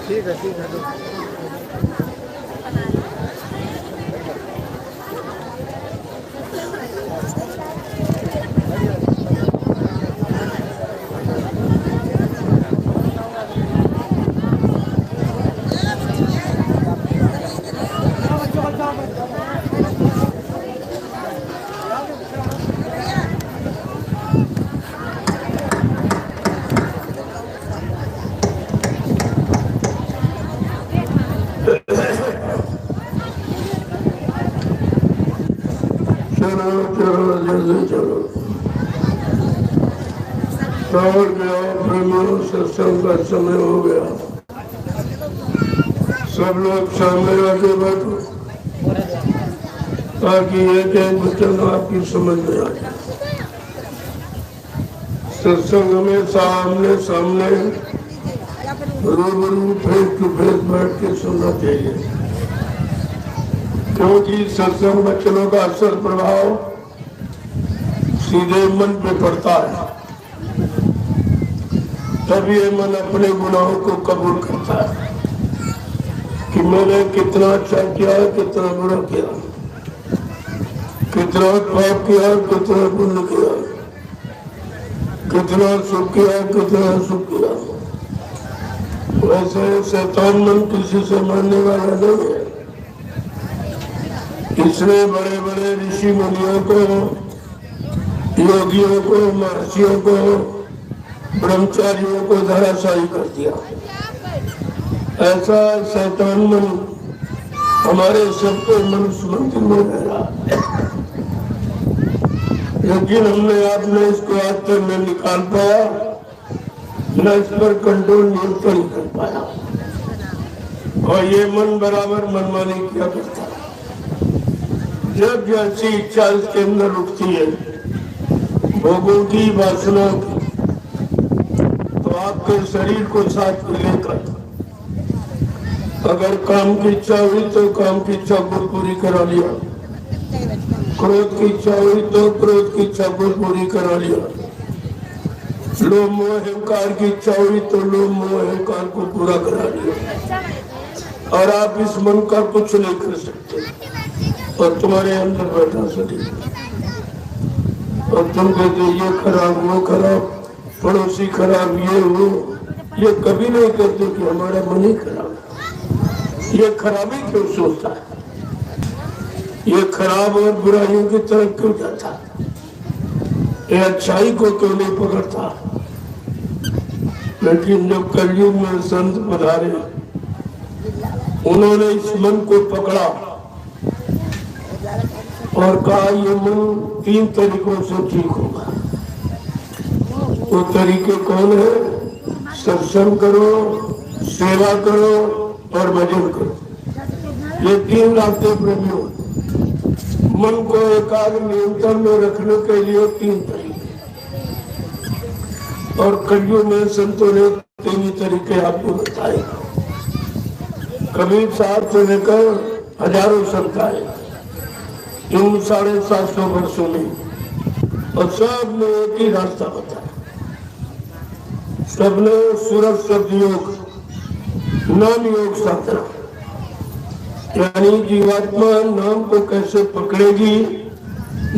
ठीक है ठीक है। चलो और गया प्रेमियों, सत्संग का समय हो गया। सब लोग सामने आके बैठो ताकि एक एक वचन आपकी समझ में आ जाए। सत्संग में सामने सामने रूबरू फेस टू फेस बैठ के सुनना चाहिए, क्योंकि सत्संग वचनों का असर प्रभाव सीधे मन पे पड़ता है। तब ये मन अपने गुनाहों को कबूल करता है कि मैंने कितना अच्छा किया, कितना बुरा किया, कितना पाप किया, कितना पुण्य किया, कितना सुख किया, कितना सुख किया। वैसे शैतान मन किसी से मानने वाला नहीं है। इसने बड़े बड़े ऋषि मुनियों को, योगियों को, महर्षियों को, ब्रह्मचारियों को धराशायी कर दिया। ऐसा शैतान मन हमारे सबके मनुष्य मंदिर में रह रहा है, लेकिन हमने आपने इसको आज तक न निकाल पाया, न इस पर कंट्रोल नियंत्रण कर पाया, और ये मन बराबर मनमानी किया करता है। जब जैसी इच्छा इसके अंदर उठती है, भोगों की, वासना की, तो आपके शरीर को साथ में लेकर अगर काम की इच्छा हुई तो काम की इच्छा को पूरी करा लिया, क्रोध की इच्छा हुई तो क्रोध की इच्छा को पूरी करा लिया, लोभ मोह अहंकार की इच्छा हुई तो लोभ मोह अहंकार को पूरा करा लिया। और आप इस मन का कुछ नहीं कर सकते, और तुम्हारे अंदर बैठा शरीर, और तुम कहते ये खराब, वो खराब, पड़ोसी खराब, ये वो, ये कभी नहीं कहते कि हमारा मन ही खराब है। ये खराबी क्यों सोचता है, ये खराब और बुराइयों की तरफ क्यों जाता है, ये अच्छाई को क्यों नहीं पकड़ता। लेकिन जब कलयुग में संत पधारे, उन्होंने इस मन को पकड़ा और कहा ये मन 3 तरीकों से ठीक होगा। वो तरीके कौन है? सत्संग करो, सेवा करो और भजन करो। ये 3 रास्ते प्रेमियों, मन को एकाग्र नियंत्रण में रखने के लिए 3 तरीके, और कलयुग में संतों ने 3 तरीके आपको बताए। कबीर साहब से लेकर हजारों संत आए इन 750 वर्षों में, और सब ने एक ही रास्ता बताया। सबने सूरज सदयोग, नाम योग साधना, यानी जीवात्मा नाम को कैसे पकड़ेगी,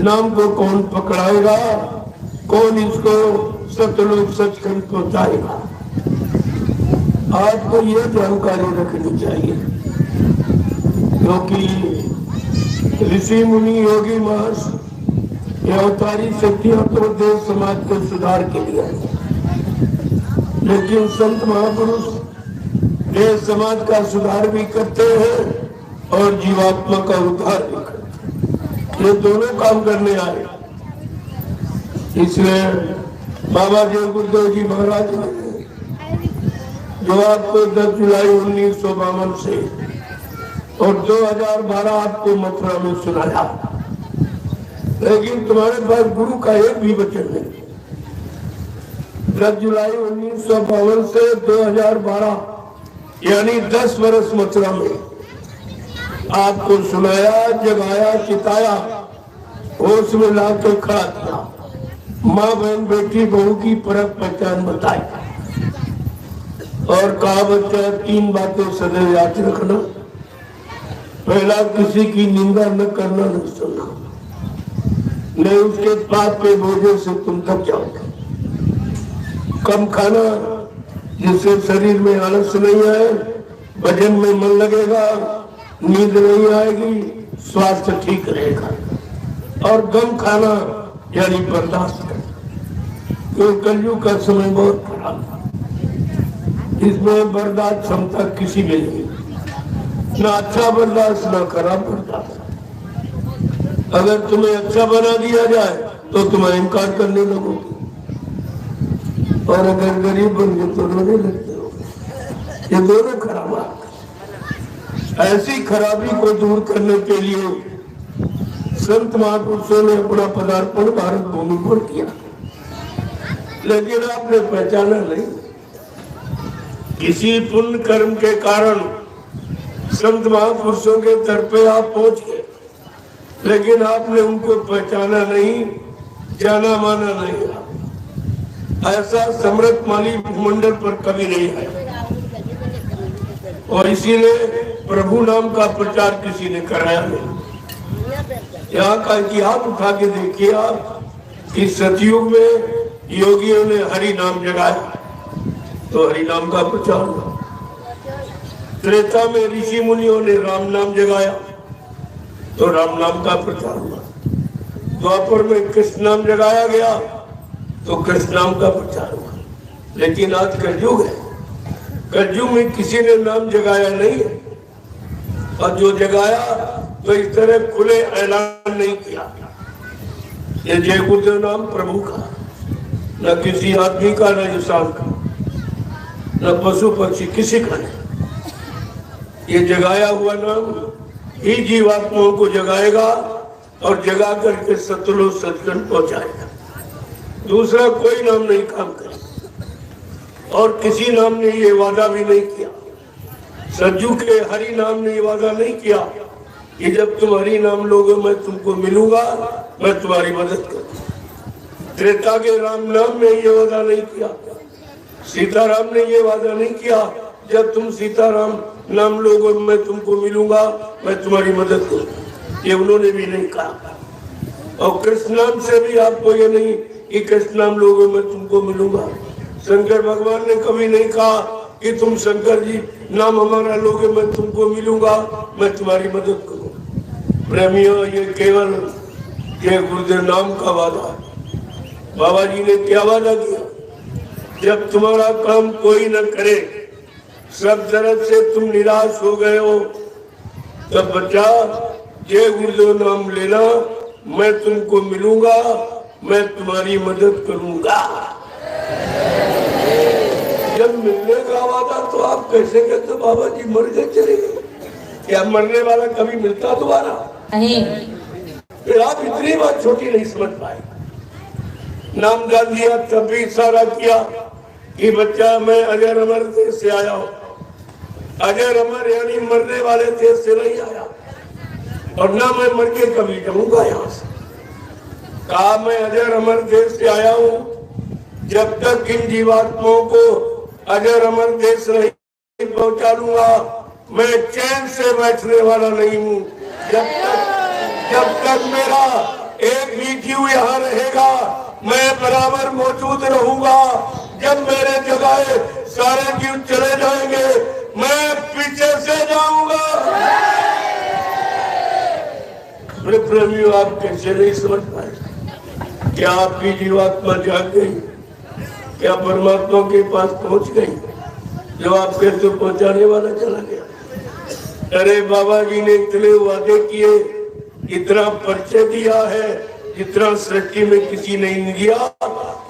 नाम को कौन पकड़ाएगा, कौन इसको सतलोक सचखंड पहुंचाएगा। आपको यह जानकारी रखनी चाहिए, क्योंकि ऋषि मुनि योगी महर्षि ये अवतारी शक्तियां तो देश समाज के सुधार के लिए, लेकिन संत महापुरुष देश समाज का सुधार भी करते हैं और जीवात्मा का उद्धार भी करते हैं। ये दोनों काम करने आए। इसलिए बाबा जय गुरुदेव जी महाराज ने जो आपको 10 जुलाई 1952 से और 2012 आपको मथुरा में सुनाया, लेकिन तुम्हारे पास गुरु का एक भी वचन नहीं। 10 जुलाई 1952 से 2012 यानी 10 वर्ष मथुरा में आपको सुनाया, जगाया, चिताया, होश में ला के खड़ा किया, माँ बहन बेटी बहू की परख पहचान बताई और कहा बच्चा 3 बातें सदैव याद रखना। पहला, किसी की निंदा न करना, न सुनना, नहीं उसके पाप के बोझे से तुम थक जाओगे। कम खाना, जिससे शरीर में आलस नहीं आए, भजन में मन लगेगा, नींद नहीं आएगी, स्वास्थ्य ठीक रहेगा। और कम खाना यानी बर्दाश्त करना, क्योंकि कलयुग का समय बहुत खराब है। इसमें बर्दाश्त क्षमता किसी में नहीं, ना अच्छा बर्दाश्त ना खराब बर्दाश्त। अगर तुम्हें अच्छा बना दिया जाए तो तुम इनकार करने लगोगे, और अगर गरीब बन गए तो रोने लगते हो। ये दोनों खराब। ऐसी खराबी को दूर करने के लिए संत महापुरुषों ने अपना पदार्पण भारत भूमि पर किया, लेकिन आपने पहचाना नहीं। किसी पुण्य कर्म के कारण संत महापुरुषों के दर पे आप पहुंच गए, लेकिन आपने उनको पहचाना नहीं, जाना माना नहीं। ऐसा समृद्ध माली भूमंडल पर कभी नहीं है, और इसीलिए प्रभु नाम का प्रचार किसी ने कराया नहीं। यहाँ का इतिहास उठा के देखिए आप, इस सतयुग में योगियों ने हरि नाम जगाया तो हरि नाम का प्रचार हुआ। त्रेता में ऋषि मुनियों ने राम नाम जगाया तो राम नाम का प्रचार हुआ। द्वापर में कृष्ण नाम जगाया गया तो कृष्ण नाम का प्रचार हुआ। लेकिन आज कलयुग है, कलयुग में किसी ने नाम जगाया नहीं है, और जो जगाया तो इस तरह खुले ऐलान नहीं किया। ये जय गुरुदेव नाम प्रभु का, न किसी आदमी का, न इंसान का, न पशु पक्षी, किसी का नहीं। ये जगाया हुआ नाम ही जीवात्माओं को जगाएगा और जगा करके सतलोक सचखंड पहुंचाएगा। दूसरा कोई नाम नहीं काम करे, और किसी नाम ने ये वादा भी नहीं किया। सज्जू के हरि नाम ने ये वादा नहीं किया कि जब तुम हरि नाम लोगे मैं तुमको मिलूंगा, मैं तुम्हारी मदद करूंगा। त्रेता के राम नाम ने ये वादा नहीं किया, सीताराम ने ये वादा नहीं किया जब तुम सीताराम नाम लोगों मैं तुमको मिलूंगा, मैं तुम्हारी मदद करूंगा। ये उन्होंने भी नहीं कहा। और कृष्ण नाम से भी आपको ये नहीं कि कृष्ण नाम लोगों मैं तुमको मिलूंगा। शंकर भगवान ने कभी नहीं कहा कि तुम शंकर जी नाम हमारा लोगे मैं तुमको मिलूंगा, मैं तुम्हारी मदद करूंगा। प्रेमियों, ये केवल ये गुरुदेव नाम का वादा। बाबा जी ने क्या वादा किया? जब तुम्हारा काम कोई न करे, सब तरफ से तुम निराश हो गए हो, तब बच्चा जय गुरुदेव नाम लेना, मैं तुमको मिलूंगा, मैं तुम्हारी मदद करूंगा। जब मिलने का वादा तो आप कैसे कहते बाबा जी मर गए चले गए? क्या मरने वाला कभी मिलता दोबारा? नहीं। फिर आप इतनी बात छोटी नहीं समझ पाए। नाम जान दिया तब भी इशारा किया कि बच्चा मैं अजर अमर देश से आया हूँ। अजर अमर यानी मरने वाले देश से नहीं आया, और ना मैं मर के कभी जाऊंगा यहाँ से। कहा मैं अजर अमर देश से आया हूँ, जब तक इन जीवात्माओं को अजर अमर देश नहीं पहुंचा लूंगा, मैं चैन से बैठने वाला नहीं हूँ। जब तक मेरा एक भी जीव यहाँ रहेगा, मैं बराबर मौजूद रहूंगा। जब मेरे जगह सारे जीव चले जाएंगे, मैं पीछे से जाऊंगा। मेरे प्रेमियों, आप कैसे नहीं समझ पाए? क्या आपकी जीवात्मा जाग गई? क्या परमात्मा के पास पहुंच गई? जो आपके तो पहुंचाने वाला चला गया। अरे बाबा जी ने इतने वादे किए, इतना परिचय दिया है, जितना सृष्टि में किसी ने नहीं दिया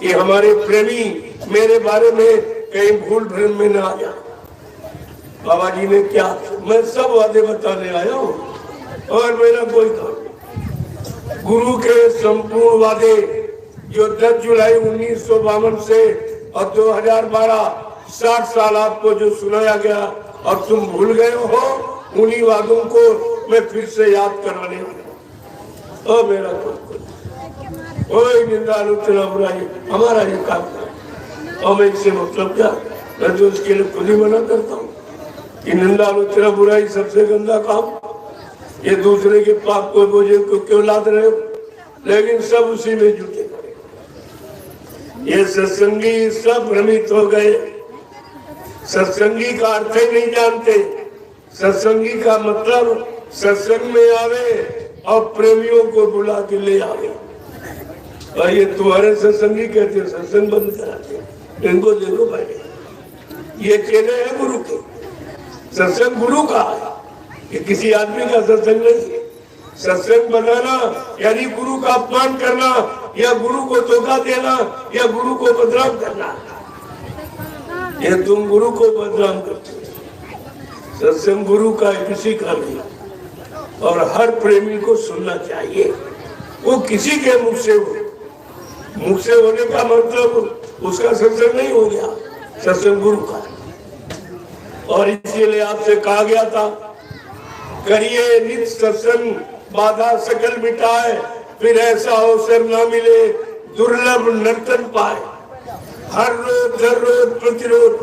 कि हमारे प्रेमी मेरे बारे में कहीं भूल भ्रम में न आ जाए। बाबा जी ने क्या, मैं सब वादे बताने आया हूँ और मेरा कोई काम। गुरु के संपूर्ण वादे जो 10 जुलाई 1952 से और 2012 60 साल आपको जो सुनाया गया और तुम भूल गए हो, उन्हीं वादों को मैं फिर से याद कराने वाला हूँ। मेरा कोई निंदा आलोचना बुराई हमारा ये काम है और मैं इससे मतलब क्या, मैं तो उसके लिए खुद ही मना करता हूँ कि निंदा आलोचना बुराई सबसे गंदा काम। ये दूसरे के पाप को बोझे को क्यों लाद रहे हो, लेकिन सब उसी में जुटे। ये सत्संगी सब भ्रमित हो गए, सत्संगी का अर्थ ही नहीं जानते। सत्संगी का मतलब सत्संग में आवे और प्रेमियों को बुला के ले आवे। और ये तुम्हारे सत्संगी कहते हैं सत्संग बंद कराते, इनको देखो भाई, ये चेले हैं गुरु के। सत्संग गुरु का है, ये किसी आदमी का सत्संग नहीं है। सत्संग बनाना यानी गुरु का अपमान करना या गुरु को धोखा देना या गुरु को बदनाम करना। ये तुम गुरु को बदनाम करते हो। सत्संग गुरु का किसी का नहीं, और हर प्रेमी को सुनना चाहिए। वो किसी के मुख से होने का मतलब उसका सत्संग नहीं हो गया, सत्संग गुरु का। और इसीलिए आपसे कहा गया था, करिए नित्य सत्संग, बाधा सकल मिटाए, फिर ऐसा अवसर ना मिले दुर्लभ नर्तन पाए। हर रोज प्रतिरोध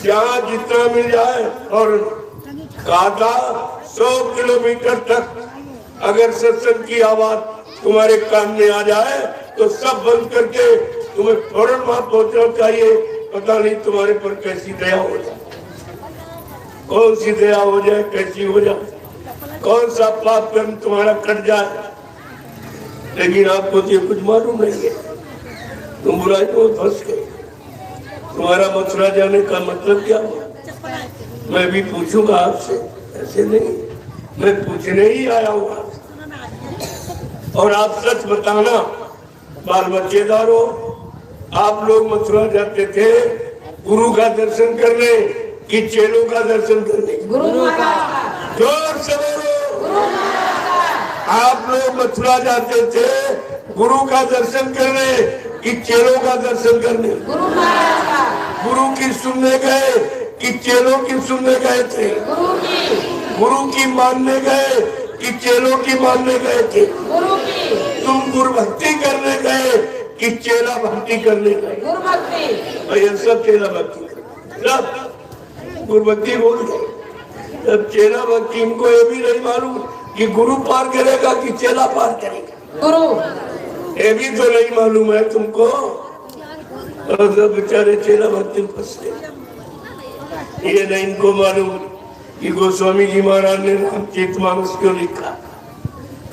जहाँ जितना मिल जाए। और कहा था 100 किलोमीटर तक अगर सत्संग की आवाज तुम्हारे कान में आ जाए तो सब बंद करके तुम्हें फौरन वहां पहुंचना चाहिए। पता नहीं तुम्हारे पर कैसी दया हो जाए, कौन सी दया हो जाए, कैसी हो जाए, कौन सा पाप कर्म तुम्हारा कट जाए। लेकिन आपको तो कुछ मालूम नहीं है, तुम बुराई में फंस गए। तुम्हारा मथुरा जाने का मतलब क्या हुआ, मैं भी पूछूंगा आपसे, ऐसे नहीं, मैं पूछने ही आया हूँ आपसे। और आप सच बताना, बाल बच्चेदार हो, आप लोग मथुरा जाते थे गुरु का दर्शन करने कि चेलों का दर्शन करने? गुरु का। जोर से बोलो। आप लोग मथुरा जाते थे गुरु का दर्शन करने कि चेलों का दर्शन करने? गुरु की सुनने गए कि चेलों की सुनने गए थे? गुरु की मानने गए कि चेलों की मानने गए थे? तुम गुरु भक्ति करने गए कि चेला भक्ति करने गए? और ये सब चेला भक्ति सब गुरु भक्ति बोल गए। जब चेला भक्ति, इनको ये भी नहीं मालूम कि गुरु पार करेगा कि चेला पार करेगा। गुरु ये भी तो नहीं मालूम है तुमको। और जब बेचारे चेला भक्ति फंस गए, ये नहीं इनको मालूम कि गोस्वामी जी महाराज ने रामचरितमानस क्यों लिखा,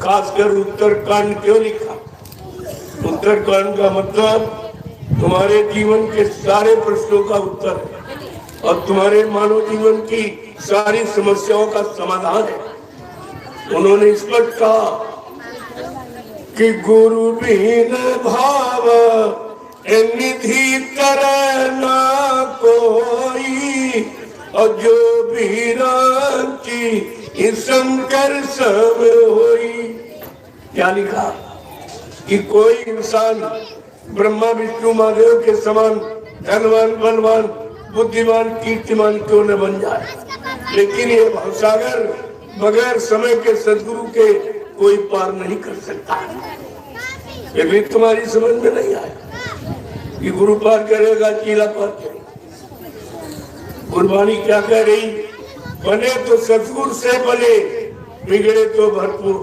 खासकर उत्तरकांड क्यों लिखा। उत्तरकांड का मतलब तुम्हारे जीवन के सारे प्रश्नों का उत्तर है और तुम्हारे मानव जीवन की सारी समस्याओं का समाधान है। उन्होंने स्पष्ट कहा कि गुरु बिन भाव निधि तरह ना कोई, और जो भी रांची शंकर सब होई। क्या लिखा कि कोई इंसान ब्रह्मा विष्णु महादेव के समान धनवान बलवान बुद्धिमान कीर्तिमान क्यों न बन जाए, लेकिन ये भवसागर बगैर समय के सदगुरु के कोई पार नहीं कर सकता। ये भी तुम्हारी समझ में नहीं आया कि गुरु पार करेगा चीला पार करेगा। गुरबानी क्या कह रही, बने तो सदगुरु से बने, बिगड़े तो भरपूर।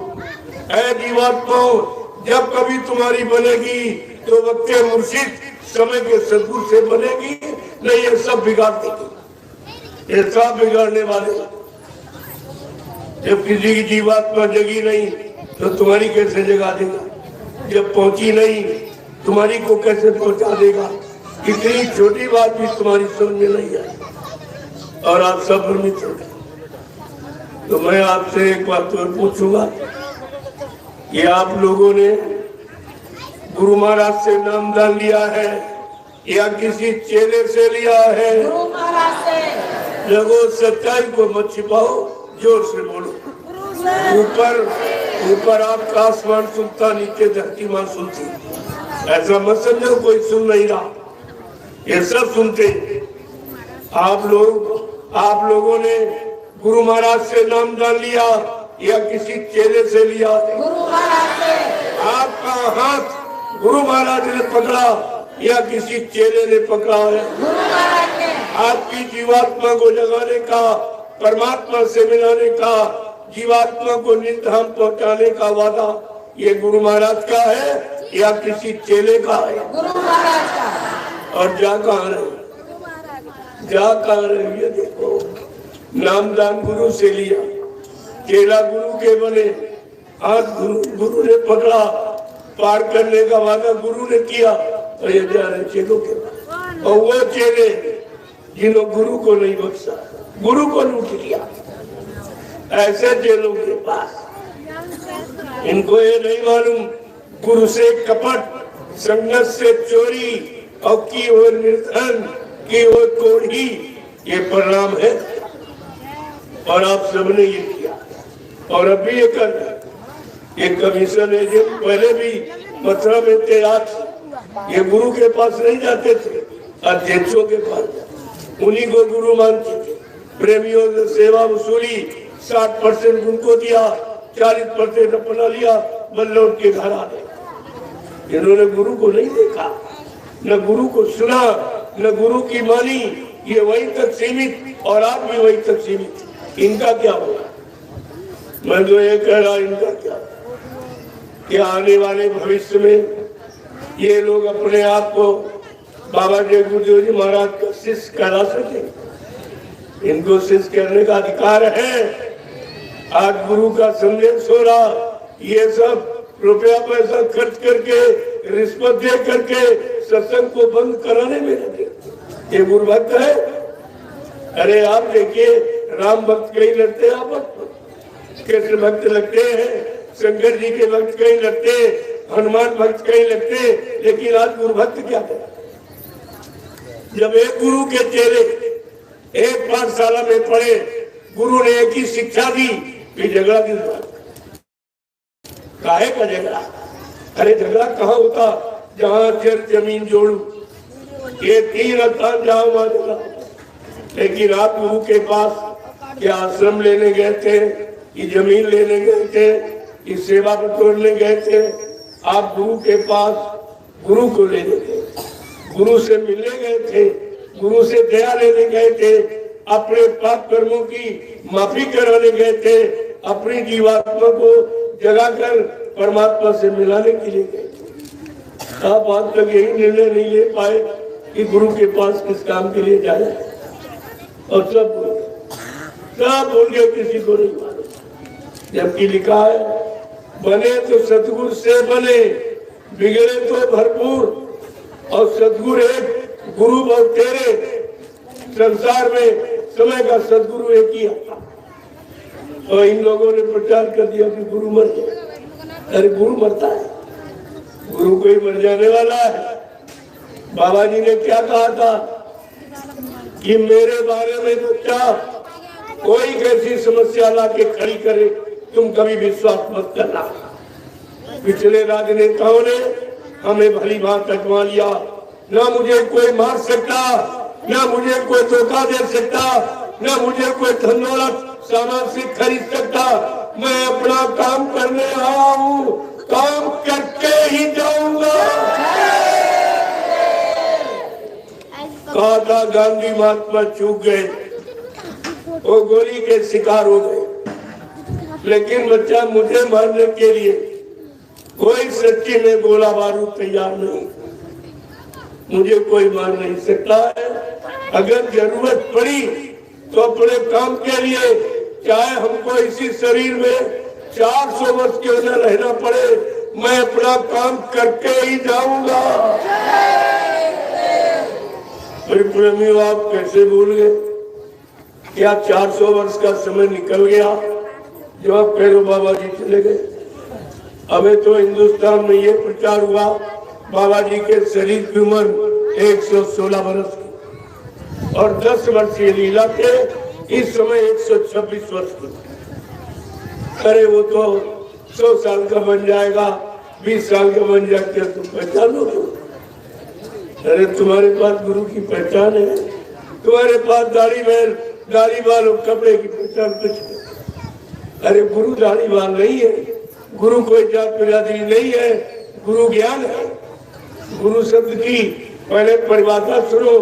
ऐ जीवात्माओं, जब कभी तुम्हारी बनेगी तो वक्त मुर्शिद समय के सदगुरु से बनेगी, नहीं ये सब बिगाड़ देगी, ये सब बिगाड़ने वाले। जब किसी की जीवात्मा जगी नहीं तो तुम्हारी कैसे जगा देगा, जब पहुंची नहीं तुम्हारी को कैसे पहुंचा देगा। इतनी छोटी बात भी तुम्हारी समझ में नहीं आई और आप सब भ्रमित हो गए। तो मैं आपसे एक बात और पूछूंगा कि आप लोगों ने गुरु महाराज से नामदान लिया है या किसी चेले से लिया है? गुरु महाराज से। देखो सच्चाई को मत छिपाओ, जोर से बोलो। ऊपर ऊपर आपका आसमान सुनता, नीचे धरती मां सुनती। ऐसा मत समझो कोई सुन नहीं रहा, ये सब सुनते। आप लोगों ने गुरु महाराज से नामदान लिया या किसी चेले से लिया? गुरु महाराज से। आपका हाथ गुरु महाराज ने पकड़ा या किसी चेले ने पकड़ा है? गुरु महाराज ने। आपकी जीवात्मा को जगाने का, परमात्मा से मिलाने का, जीवात्मा को निधाम पहुंचाने का वादा ये गुरु महाराज का है या किसी चेले का है? गुरु महाराज का। और जा कहाँ रहे, जा कहाँ रहे? ये देखो, नामदान गुरु से लिया, चेला गुरु के बने, हाथ गुरु ने पकड़ा, पार करने का वादा गुरु ने किया, और ये जा रहे चेलों के पास। और वो चेले जिन्होंने गुरु को नहीं बख्शा, गुरु को लूट लिया, ऐसे चेलों के पास। इनको ये नहीं मालूम गुरु से कपट, संगत से चोरी, और की ओर निर्धन, की ओर कोढ़ी, ये परिणाम है। और आप सबने ये किया और अभी ये कर रहे। ये कमीशन एजेंट पहले भी मथुरा में थे, आज ये गुरु के पास नहीं जाते थे, अध्यक्षों के पास, उन्हीं को गुरु मानते थे। प्रेमियों से सेवा वसूली, 60% उनको दिया, 40% अपना लिया, बल लौट के घर आ गए। इन्होंने गुरु को नहीं देखा, न गुरु को सुना, न गुरु की मानी। ये वहीं तक सीमित और आप भी वहीं तक सीमित। इनका क्या होगा? मैं तो ये कह रहा, इनका क्या आने वाले भविष्य में ये लोग अपने आप को बाबा जय गुरुदेव जी महाराज का शिष्य करा सके? इनको शिष्य करने का अधिकार है। आज गुरु का संदेश हो रहा, ये सब रुपया पैसा खर्च करके, रिश्वत दे करके सत्संग को बंद कराने में लगे। ये गुरु भक्त है? अरे आप देखिए, राम भक्त कहीं लगते हैं, आप कृष्ण भक्त लगते हैं, शंकर जी के भक्त कहीं लगते, हनुमान भक्त कहीं लगते, लेकिन आज गुरु भक्त क्या है? जब एक गुरु के चेले एक पाठशाला में पढ़े, गुरु ने एक ही शिक्षा दी, फिर झगड़ा किस बात? काहे का झगड़ा? अरे झगड़ा कहाँ होता? जहाँ जमीन जोड़ू, ये 3 स्थान जाओ वहां झगड़ा। लेकिन आप गुरु के पास क्या आश्रम लेने गए थे, ये जमीन लेने गए थे, ये सेवा बटोरने गए थे? आप गुरु के पास गुरु को लेने गए, गुरु से मिलने गए थे, गुरु से दया लेने गए थे, अपने पाप कर्मों की माफी कराने गए थे, अपनी जीवात्मा को जगाकर परमात्मा से मिलाने के लिए गए थे। आप आज तक यही निर्णय नहीं ले पाए कि गुरु के पास किस काम के लिए जाए, और सब बोल गए, किसी को नहीं मालूम। जबकि लिखा है, बने तो सतगुरु से बने, बिगड़े तो भरपूर, और सतगुरु एक, गुरु बहुत तेरे। संसार में समय का सदगुरु एक ही आता। और इन लोगों ने प्रचार कर दिया कि गुरु मर गया। अरे गुरु मरता है? गुरु कोई मर जाने वाला है? बाबा जी ने क्या कहा था कि मेरे बारे में बच्चा कोई कैसी समस्या ला के खड़ी करे, तुम कभी विश्वास मत करना। पिछले राजनेताओं ने हमें भली भांति अटवा लिया, ना मुझे कोई मार सकता, ना मुझे कोई धोखा दे सकता, ना मुझे कोई धन दौलत सामान से खरीद सकता। मैं अपना काम करने आया हूँ, काम करके ही जाऊंगा। कहा था गांधी महात्मा चूक गए, वो गोली के शिकार हो गए। लेकिन बच्चा मुझे मारने के लिए कोई सच्ची में गोला बारूद तैयार नहीं, मुझे कोई मार नहीं सकता है। अगर जरूरत पड़ी तो अपने काम के लिए, चाहे हमको इसी शरीर में 400 वर्ष क्यों न रहना पड़े, मैं अपना काम करके ही जाऊंगा। प्रेमियों, आप कैसे भूल गए? क्या 400 वर्ष का समय निकल गया जो आप भैरव बाबा जी चले गए? अबे तो हिंदुस्तान में ये प्रचार हुआ बाबा जी के शरीर की उम्र 116 वर्ष की, और 10 वर्षीय लीला के इस समय 126 वर्ष की। अरे वो तो 100 साल का बन जाएगा, 20 साल का बन जाके तुम पहचानोगे। अरे तुम्हारे पास गुरु की पहचान है, तुम्हारे पास दाढ़ी बाल और कपड़े की पहचान कुछ नहीं। अरे गुरु दाढ़ी बाल नहीं है, गुरु कोई जात बिरादरी नहीं है, गुरु ज्ञान है। गुरु शब्द की पहले परिभाषा सुनो।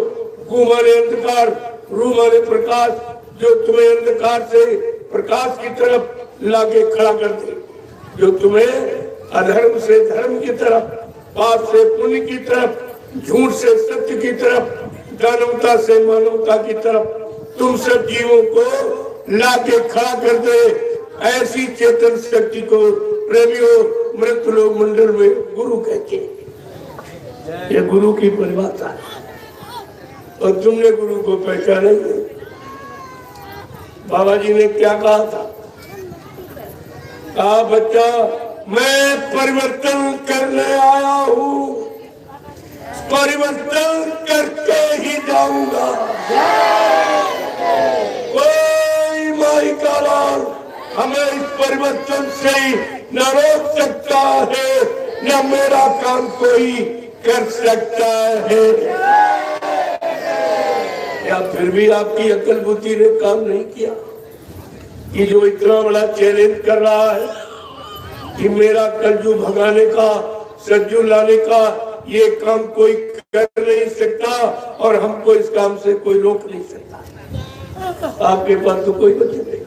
गु माने अंधकार, रू माने प्रकाश, जो तुम्हें अंधकार से प्रकाश की तरफ लाके खड़ा कर दे, जो तुम्हें अधर्म से धर्म की तरफ, पाप से पुण्य की तरफ, झूठ से सत्य की तरफ, दानवता से मानवता की तरफ तुम सब जीवों को लाके खड़ा कर दे। ऐसी चेतन शक्ति को प्रेमियों मृत लोक मंडल में गुरु कहते हैं। ये गुरु की परिभाषा है और तुमने गुरु को पहचाना नहीं। बाबा जी ने क्या कहा था? कहा बच्चा मैं परिवर्तन करने आया हूँ, परिवर्तन करके ही जाऊंगा। कोई माई का लाल हमें इस परिवर्तन से न रोक सकता है, न मेरा काम कोई कर सकता है। या फिर भी आपकी अकल बुद्धि ने काम नहीं किया कि जो इतना बड़ा चैलेंज कर रहा है कि मेरा कलजू भगाने का, सज्जू लाने का ये काम कोई कर नहीं सकता और हमको इस काम से कोई रोक नहीं सकता। आपके पास तो कोई बचे नहीं,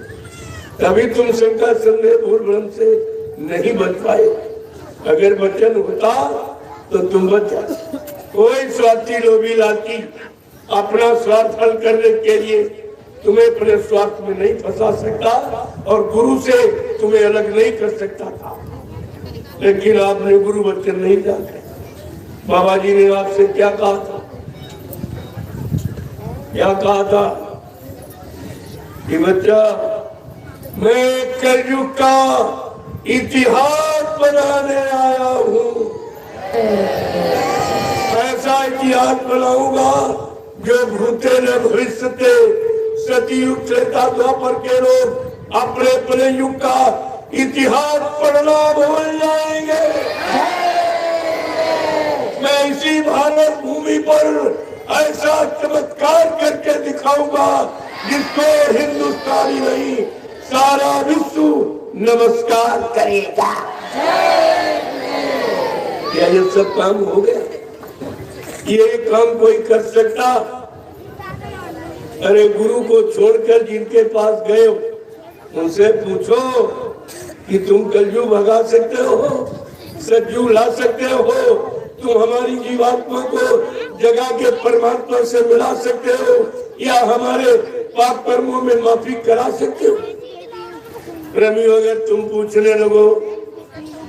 तभी तुम शंका संदेह भूल भ्रम से नहीं बच पाए। अगर वचन होता तो तुम बच जाते। कोई स्वार्थी लोभी लालची अपना स्वार्थ हल करने के लिए तुम्हें अपने स्वार्थ में नहीं फंसा सकता और गुरु से तुम्हें अलग नहीं कर सकता था। लेकिन आपने गुरु वचन नहीं जाने। बाबा जी ने आपसे क्या कहा था? क्या कहा था कि बच्चा मैं कलयुग का इतिहास बनाने आया हूँ। ऐसा इतिहास बनाऊंगा जो भूते न भविष्य थे, सतयुग त्रेता द्वापर के लोग अपने अपने युग का इतिहास पढ़ना भूल जाएंगे। मैं इसी भारत भूमि पर ऐसा चमत्कार करके दिखाऊंगा जिसको हिंदुस्तानी नहीं सारा विश्व नमस्कार करेगा। क्या ये सब काम हो गया? ये काम कोई कर सकता? अरे गुरु को छोड़कर जिनके पास गए हो उनसे पूछो कि तुम कलजू भगा सकते हो, सज्जू ला सकते हो, तुम हमारी जीवात्मा को जगा के परमात्मा से मिला सकते हो या हमारे पाप कर्मों में माफी करा सकते हो? प्रेमियों अगर तुम पूछने लगो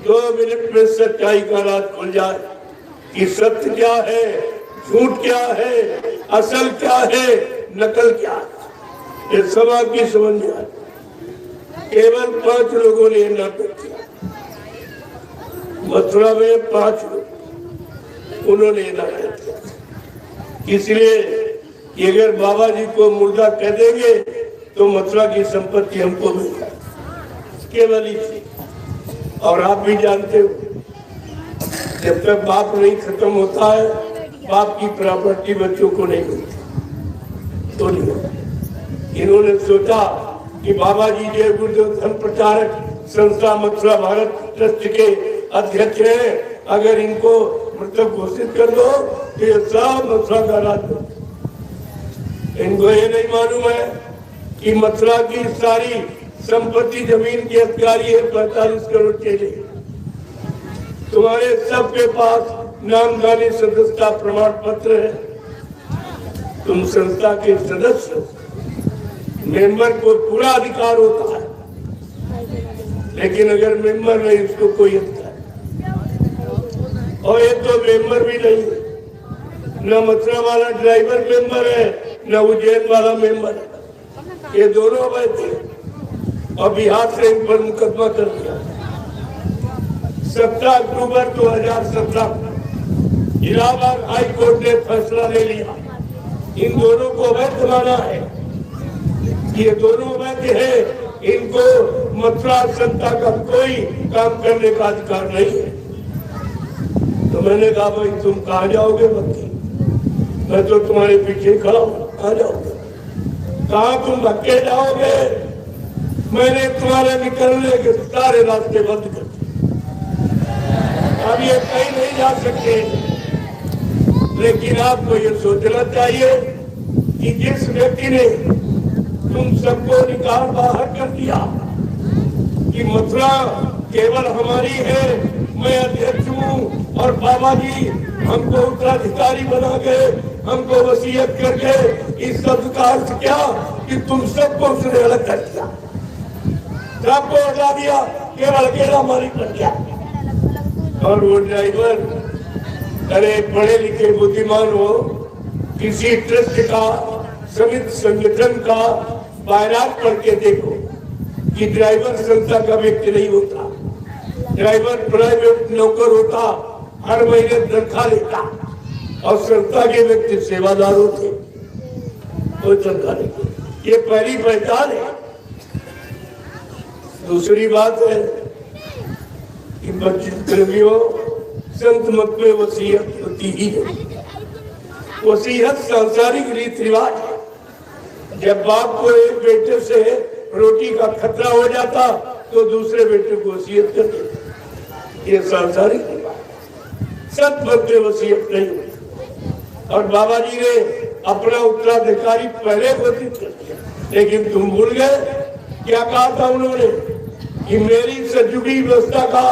2 मिनट में सच्चाई का राज खुल जाए कि सत्य क्या है, झूठ क्या है, असल क्या है, नकल क्या है, ये सब आपकी समझ में आए। केवल 5 लोगों ने नाटक किया। मथुरा में 5 लोग उन्होंने नाटक किया। इसलिए कि अगर बाबा जी को मुर्दा कह देंगे तो मथुरा की संपत्ति हमको मिल जाए, केवल इसी। और आप भी जानते हो जब तक बाप नहीं खत्म होता है बाप की प्रॉपर्टी बच्चों को नहीं मिलती। तो नहीं, इन्होंने सोचा कि बाबा जी जय गुरुदेव धर्म प्रचारक संस्था मथुरा भारत ट्रस्ट के अध्यक्ष हैं, अगर इनको मृतक घोषित कर दो तो ये सब मथुरा का राज। इनको ये नहीं मालूम है कि मथुरा की सारी संपत्ति जमीन की अधिकारी है 45 करोड़ के लिए। तुम्हारे सबके पास नामधारी सदस्यता प्रमाण पत्र है, तुम संस्था के सदस्य, मेंबर को पूरा अधिकार होता है, लेकिन अगर मेंबर नहीं उसको कोई अधिकार। और ये तो मेंबर भी नहीं है, न मथुरा वाला ड्राइवर मेंबर है न उज्जैन वाला मेंबर है। ये दोनों बैठे और बिहार से इन पर मुकदमा कर दिया। 17 अक्टूबर 2017 इलाहाबाद हाई कोर्ट ने फैसला ले लिया इन दोनों को अवैध माना है। ये दोनों अवैध है, इनको मथुरा संता का कोई काम करने का अधिकार नहीं है। तो मैंने कहा भाई तुम कहाँ जाओगे बच्चे, मैं तो तुम्हारे पीछे खड़ा हूँ, कहाँ जाओगे, कहाँ तुम धक्के जाओगे। मैंने तुम्हारे निकलने के सारे रास्ते बंद कर दिए, अब ये कहीं नहीं जा सकते। लेकिन आपको ये सोचना चाहिए कि जिस व्यक्ति ने तुम सबको निकाल बाहर कर दिया कि मथुरा केवल हमारी है, मैं अध्यक्ष हूँ और बाबा जी हमको उत्तराधिकारी बना गए, हमको वसीयत कर गए, इस सब का अर्थ क्या कि तुम सबको उसने अलग कर दिया, सबको हटा दिया, केवल अकेला मालिक बन गया। और वो ड्राइवर, अरे पढ़े लिखे बुद्धिमान हो, किसी ट्रस्ट का समिति संगठन का बायरात पढ़ के देखो कि ड्राइवर संस्था का व्यक्ति नहीं होता, ड्राइवर प्राइवेट नौकर होता, हर महीने तनख्वाह लेता, और संस्था के व्यक्ति सेवादार होते, कोई तनख्वाह नहीं। ये पहली पहचान है। दूसरी बात है कि प्रेमियों, संत मत में वसीयत होती ही है। वसीयत सांसारिक रीति रिवाज है। जब बाप को एक बेटे से रोटी का खतरा हो जाता तो दूसरे बेटे को वसीयत कर देते, ये सांसारिक रिवाज। संत मत में वसीयत नहीं हुई। और बाबा जी ने अपना उत्तराधिकारी पहले घोषित कर दिया, लेकिन तुम भूल गए। क्या कहा था उन्होंने कि मेरी संयुगी व्यवस्था का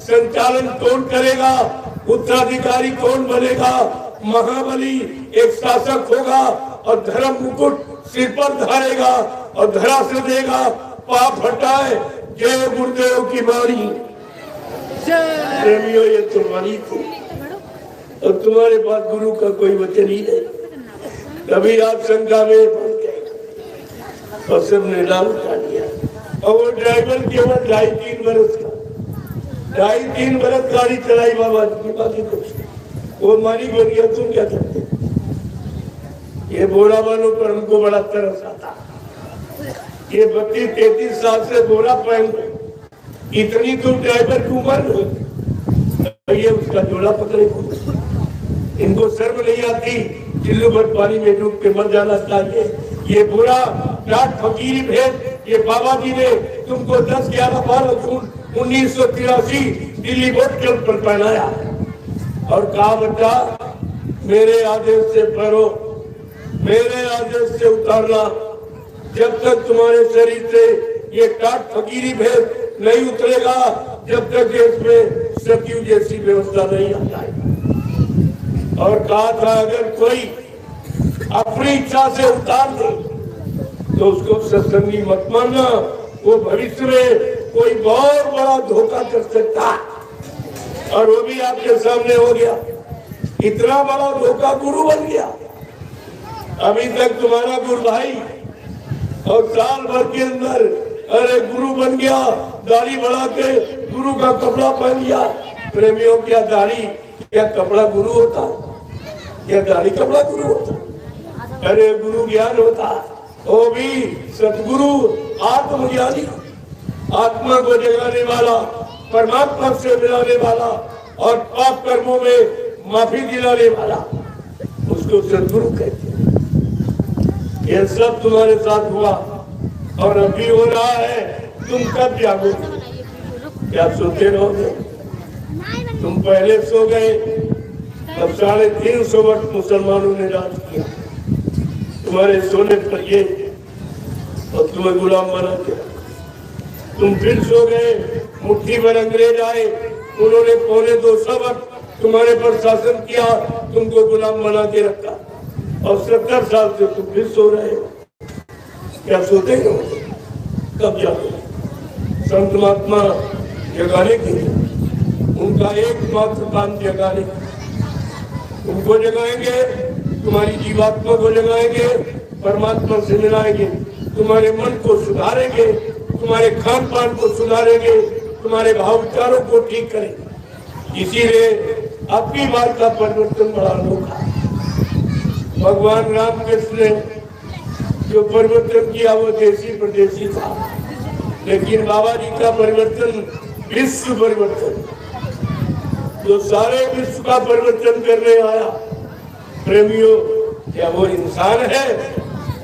संचालन कौन करेगा, उत्तराधिकारी कौन बनेगा, महाबली एक शासक होगा और धर्म मुकुट सिर पर धारेगा और धरा से देगा, पाप हटाए, जय गुरुदेव की वाणी। प्रेमियों, ये तुम्हारी थी और तुम्हारे पास गुरु का कोई वचन ही नहीं। कभी आप शंका में फंस गए और सबने लाभ उठा लिया। और वो ड्राइवर केवल 2.5-3 बरस का, 2.5-3 बरस गाड़ी चलाई बाबा जी, बाकी कुछ वो मालिक बन गया। तुम क्या करते? ये बोरा वालों पर हमको बड़ा तरस आता। ये 32-33 साल से बोरा पहन गए, इतनी तो ड्राइवर की उम्र हो, ये उसका जोड़ा पकड़े। इनको शर्म नहीं आती, चिल्लू भर पानी में डूब के मर जाना चाहिए। ये बुरा डाक फकीरी भेद ये बाबा जी ने तुमको 10-11-12 जून 1983 दिल्ली बोर्ड क्लब पर पहनाया और कहा बच्चा मेरे आदेश से पढ़ो, मेरे आदेश से उतारना। जब तक तुम्हारे शरीर से ये टाट फकीरी भेद नहीं उतरेगा, जब तक देश में सतयुग जैसी व्यवस्था नहीं आ जाएगी। और कहा था अगर कोई अपनी इच्छा से उतार दे तो उसको सत्संगी मत मानना, वो भविष्य में कोई बहुत बड़ा धोखा कर सकता है। और वो भी आपके सामने हो गया, इतना बड़ा धोखा गुरु बन गया। अभी तक तुम्हारा गुरु भाई और साल भर के अंदर अरे गुरु बन गया, दाढ़ी बढ़ा के गुरु का कपड़ा पहन लिया। प्रेमियों, क्या दाढ़ी क्या कपड़ा गुरु होता? क्या दाढ़ी कपड़ा गुरु होता? अरे गुरु ज्ञान होता, वो भी सतगुरु आत्मज्ञानी, आत्मा को जगाने वाला, परमात्मा से मिलाने वाला और पाप कर्मों में माफी दिलाने वाला, उसको सतगुरु कहते हैं। ये सब तुम्हारे साथ हुआ और अभी हो रहा है। तुम कब जागोगे? क्या सोते रहोगे? तुम पहले सो गए, तब 350 वर्ष मुसलमानों ने राज किया तुम्हारे सोने पर ये, और तुम्हें गुलाम बना दिया। तुम फिर सो गए, मुट्ठी भर अंग्रेज आए, उन्होंने 250 वर्ष तुम्हारे पर शासन किया, तुमको गुलाम बना के रखा, और 70 साल से तुम फिर सो रहे हो। क्या सोते हो? कब जाओगे? संत महात्मा जगाने के लिए, उनका एकमात्र काम जगाने। उनको जगाएंगे, तुम्हारी जीवात्मा को जगाएंगे, परमात्मा से मिलाएंगे, तुम्हारे मन को सुधारेंगे, तुम्हारे खान पान को सुधारेंगे, तुम्हारे भाव विचारों को ठीक करेंगे। इसीलिए आपकी बात का परिवर्तन बड़ा अनोखा। भगवान रामकृष्ण ने जो परिवर्तन किया वो देशी प्रदेशी था, लेकिन बाबा जी का परिवर्तन विश्व परिवर्तन, जो सारे विश्व का परिवर्तन करने आया। प्रेमियों, क्या वो इंसान है?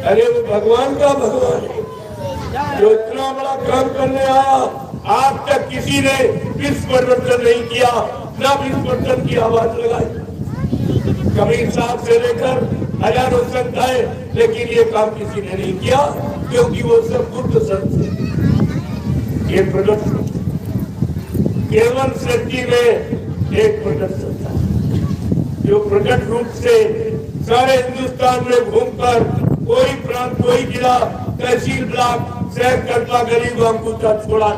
अरे वो भगवान का भगवान है, जो इतना बड़ा काम करने आया। आज तक किसी ने विश्व परिवर्तन नहीं किया, ना विश्व परिवर्तन की आवाज लगाई। कबीर साहब से लेकर हजारों संत आए, लेकिन ये काम किसी ने नहीं किया, क्योंकि वो सब बुद्ध संत थे। ये प्रदर्शन केवल सृष्टि में एक प्रदर्शन था, जो प्रकट रूप से सारे हिंदुस्तान में घूमकर कोई प्रांत, कोई जिला, तहसील, ब्लॉक, शहर, कस्बा, गरीब अंकुशा छोड़ा,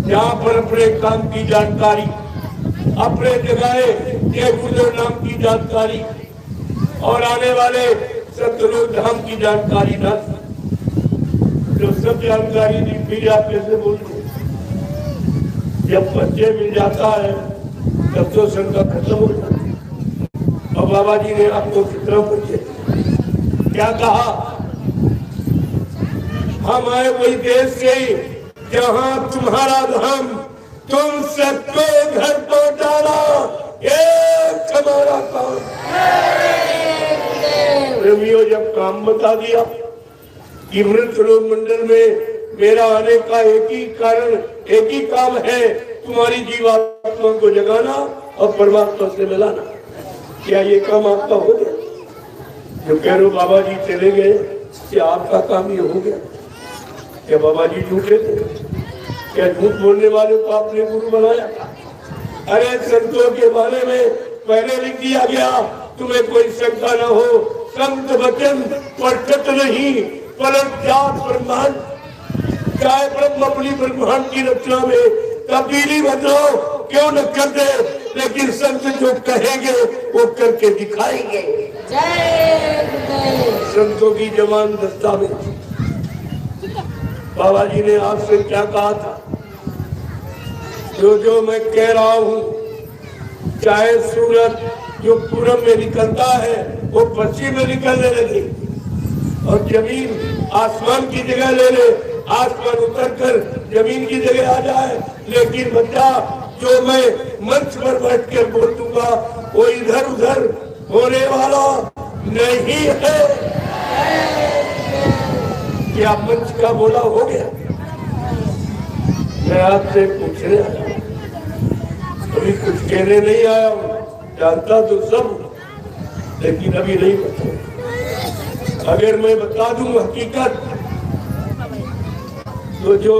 जहाँ पर अपने काम की जानकारी, अपने जगह के गुरुदेव नाम की जानकारी और आने वाले सतगुरु धाम की जानकारी न, जो सब जानकारी दी फिर आप कैसे बोलते? जब बच्चे मिल जाता है तब तो शंका खत्म हो जाती है। और बाबा जी ने आपको कितना पूछे, क्या कहा? हम आए वही देश से जहाँ तुम्हारा धाम, तुम सबको घर पहुँचाना एक हमारा काम। प्रेमियों, जब काम बता दिया कि मृत लोक मंडल में मेरा आने का एक ही कारण, एक ही काम है, तुम्हारी जीवात्मा को जगाना और परमात्मा से मिलाना। क्या ये काम आपका हो गया? जो कह रहे हो बाबा जी चले गए, क्या आपका काम ये हो गया? क्या बाबा जी झूठे थे? क्या झूठ बोलने वाले को आपने गुरु बनाया? अरे संतों के बारे में पहले लिख दिया गया, तुम्हें कोई शंका न हो, संत वचन पढ़त नहीं पलट जात ब्रह्मांड। चाहे ब्रह्म अपनी ब्रह्मांड की रचना में तब्दीली बदलाव क्यों न कर दे, लेकिन संत जो कहेंगे वो करके दिखाएंगे। संतों की जवान दस्तावेज। बाबा जी ने आपसे क्या कहा था? जो मैं कह रहा हूँ, चाहे सूरज जो पूरब में निकलता है वो पश्चिम में निकलने लगे, और जमीन आसमान की जगह ले ले, आसमान उतर कर जमीन की जगह आ जाए, लेकिन बच्चा जो मैं मंच पर बैठ कर बोल दूंगा वो इधर उधर होने वाला नहीं है। क्या मंच का बोला हो गया? मैं आपसे पूछने आया, अभी कुछ कहने नहीं आया हूँ, जानता तो सब, लेकिन अभी नहीं बता। अगर मैं बता दूं हकीकत, तो जो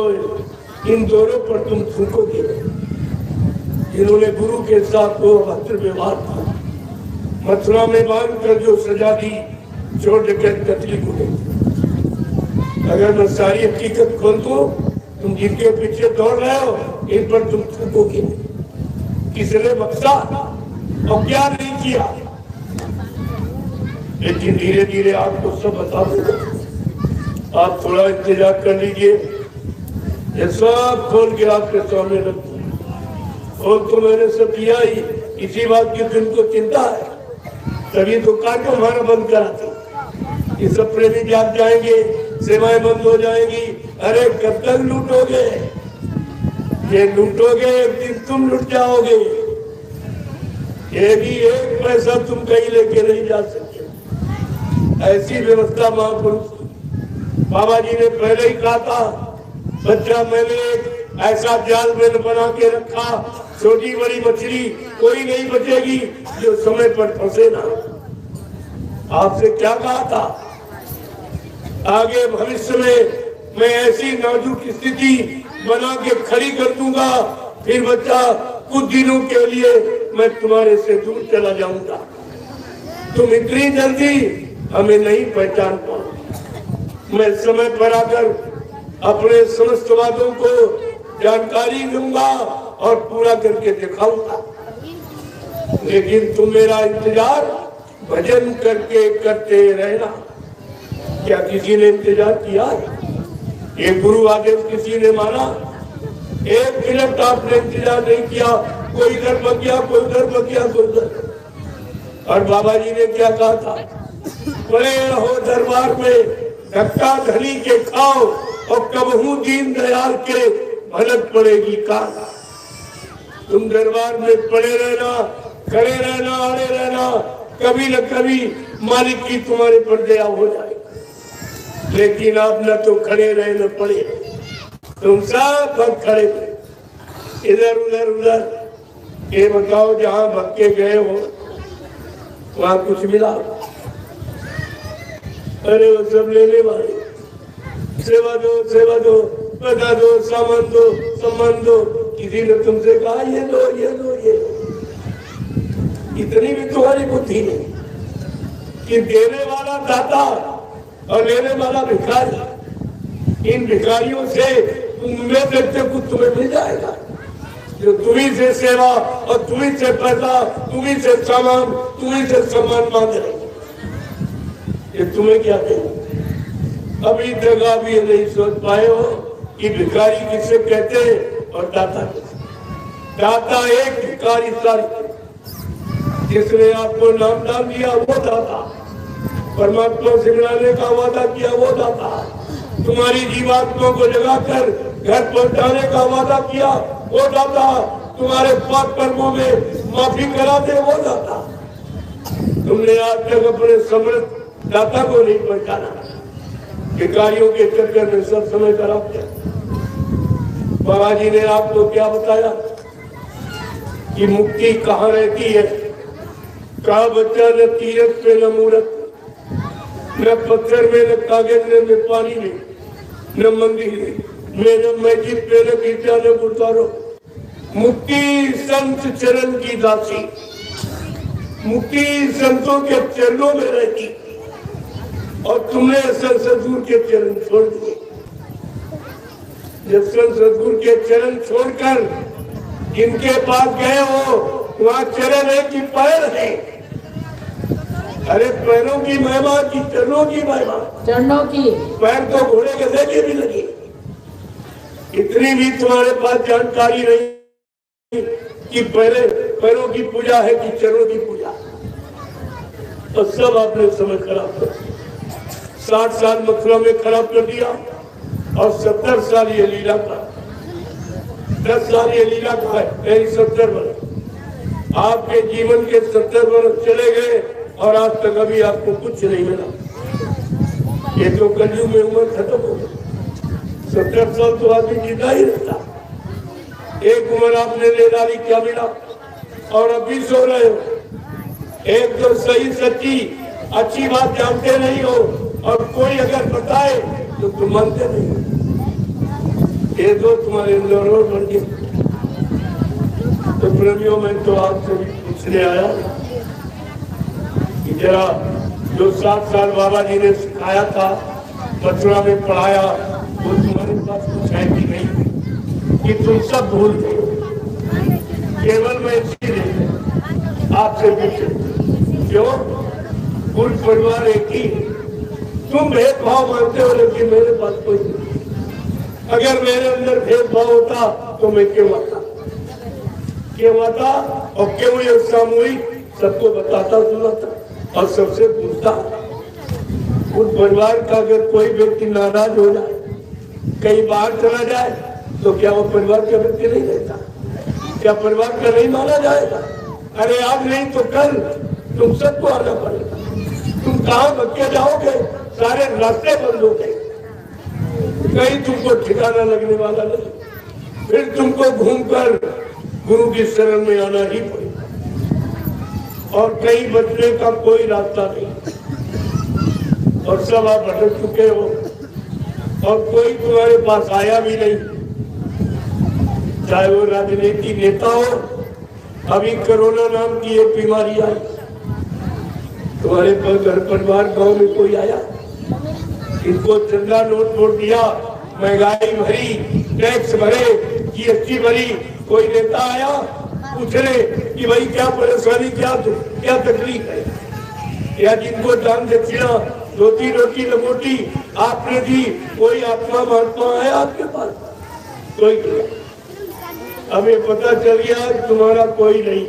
इन दोनों पर तुम थूकोगे, जिन्होंने गुरु के साथ वो अभद्र व्यवहार था, मथुरा में बांध कर जो सजा दी, चोर डकैत कतली को, अगर मैं सारी हकीकत खोल दूं, तुम जिनके पीछे दौड़ रहे हो इन पर तुम थूकोगे। किसने बख्शा और क्या नहीं किया? लेकिन धीरे धीरे आपको सब बता दूंगा, आप थोड़ा इंतजार कर लीजिए। ये सब खोल के आपके सामने रख दूंगा। और तो मैंने सब किया ही इसी बात की तुमको चिंता है, तभी तो कार्य हमारा बंद करा था। ये सब प्रेमी जाग जाएंगे, सेवाएं बंद हो जाएंगी। अरे कब तक लूटोगे? ये लूटोगे, एक दिन तुम लुट जाओगे। ये भी एक पैसा तुम कहीं लेके नहीं जा सकते। ऐसी व्यवस्था महापुरुष बाबा जी ने पहले ही कहा था, बच्चा मैंने एक ऐसा जाल में बना के रखा, छोटी बड़ी मछली कोई नहीं बचेगी जो समय पर फंसे ना। आपसे क्या कहा था? आगे भविष्य में मैं ऐसी नाजुक स्थिति बना के खड़ी कर दूंगा, फिर बच्चा कुछ दिनों के लिए मैं तुम्हारे से दूर चला जाऊंगा। तुम इतनी जल्दी हमें नहीं पहचान पाओ। मैं समय पर आकर अपने समस्त वादों को जानकारी दूंगा और पूरा करके दिखाऊंगा, लेकिन तुम मेरा इंतजार भजन करके करते रहना। क्या किसी ने इंतजार किया? ये गुरु आदेश किसी ने माना? एक मिनट आपने इंतजार नहीं किया, कोई इधर बग गया, कोई उधर बग गया, कोई उधर। और बाबा जी ने क्या कहा था? पड़े रहो दरबार में, धक्का धनी के खाओ और कबहू दीन दयाल के भलक पड़ेगी का। तुम दरबार में पड़े रहना, खड़े रहना, अड़े रहना, कभी न कभी मालिक की तुम्हारे पर दया हो जाएगा। लेकिन आप न तो खड़े रहे न पड़े, तुम सब वक्त खड़े इधर उधर उधर। ये बताओ जहाँ भक्के गए हो वहां कुछ मिला? अरे वो सब लेने वाले, सेवा दो, बता दो, सामान दो, सम्मान दो। किसी ने तुमसे कहा ये दो, ये दो, ये दो। इतनी भी तुम्हारी बुद्धि नहीं कि देने वाला दाता और लेने वाला भिखारी, इन भिखारियों से उम्मीद करते कुछ तुम्हें मिल जाएगा जो तुम्ही से सेवा और तुम्ही से पैसा, तुम्ही से सामान, तुम्ही से सम्मान मांग रहे। ये तुम्हें क्या देंगे? अभी तक आप ये नहीं सोच पाए हो कि भिखारी किसे कहते हैं और दाता किसे। दाता एक, भिखारी सारी। जिसने आपको नाम दान दिया वो दाता, परमात्मा से मिलाने का वादा किया वो दाता, तुम्हारी जीवात्मा को जगाकर घर पहुंचाने का वादा किया वो दाता, तुम्हारे पाप कर्मों में माफी करा दे वो दाता। तुमने आज तक अपने समृद्ध दाता को नहीं पहचाना, भिखारियों के चक्कर में सब समय खराब किया। बाबा जी ने आपको क्या बताया कि मुक्ति कहाँ रहती है? कहा बच्चा न तीरथ पे न मूरत, न पत्थर में, न कागज में, न पानी में, न मंदिर में, न मस्जिद पे, न गिरजा, न गुरुद्वारों। मुक्ति संत चरण की दासी, मुक्ति संतों के चरणों में रहती। और तुमने संत सदगुरु के चरण छोड़ दिए। जब संत सदगुरु के चरण छोड़कर जिनके पास गए हो वहाँ चरण है कि पैर है? अरे पैरों की महिमा की चरणों की महिमा? चरणों की। पैर तो घोड़े गधे की भी लगी। इतनी भी तुम्हारे पास जानकारी नहीं कि पहले पैरों की पूजा है कि चरणों की पूजा। तो सब आपने समय खराब कर दिया। 60 साल मथुरा में खराब कर दिया और 70 साल ये लीला का, 10 साल ये लीला का है, 70 वर्ष आपके जीवन के 70 वर्ष चले गए और आज तक अभी आपको कुछ नहीं मिला। ये तो कलयुग में उम्र खत्म हो गई। 70 साल तो आदमी जिंदा ही रहता। एक उम्र आपने ले डाली, क्या मिला? और अभी सो रहे हो। एक तो सही सच्ची अच्छी बात जानते नहीं हो और कोई अगर बताए तो तुम मानते नहीं। ये दो तुम्हारे अंदर और बन गए। तो प्रेमियों में तो आपसे भी पूछने आया कि जरा जो 7 साल बाबा जी ने सिखाया था, मथुरा में पढ़ाया, वो तुम्हारे पास कुछ है कि नहीं कि तुम सब भूल गए? केवल मैं इसीलिए आपसे पूछूं, क्यों? कुल परिवार एक ही। तुम भेदभाव मानते हो लेकिन मेरे पास कोई नहीं। अगर मेरे अंदर भेदभाव होता तो मैं क्यों आता और क्यों ये सामूहिक सबको बताता सुनाता और सबसे पूछता? उस परिवार का अगर कोई व्यक्ति नाराज हो जाए, कहीं बाहर चला जाए, तो क्या वो परिवार का व्यक्ति नहीं रहता? क्या परिवार का नहीं माना जाएगा? अरे आज नहीं तो कल तुम सबको आना पड़ेगा। तुम कहाँ भटके जाओगे? सारे रास्ते बंद हो गए, कहीं तुमको ठिकाना लगने वाला नहीं। फिर तुमको घूमकर गुरु की शरण में आना ही पड़ेगा और कहीं बचने का कोई रास्ता नहीं। और सब आप भटक चुके हो और कोई तुम्हारे पास आया भी नहीं, चाहे वो राजनीतिक नेता हो। अभी कोरोना नाम की एक बीमारी आई, तुम्हारे घर परिवार गांव में कोई आया? इनको चंदा नोट वोट दिया, महंगाई भरी, टैक्स भरे, जीएसटी भरी, कोई नेता आया पूछने कि भाई क्या परेशानी, क्या तकलीफ है? या जिनको दान दक्षिणा, रोटी रोटी लंगोटी आपने दी, कोई आत्मा महात्मा आया आपके पास? कोई नहीं। हमें पता चल गया तुम्हारा कोई नहीं।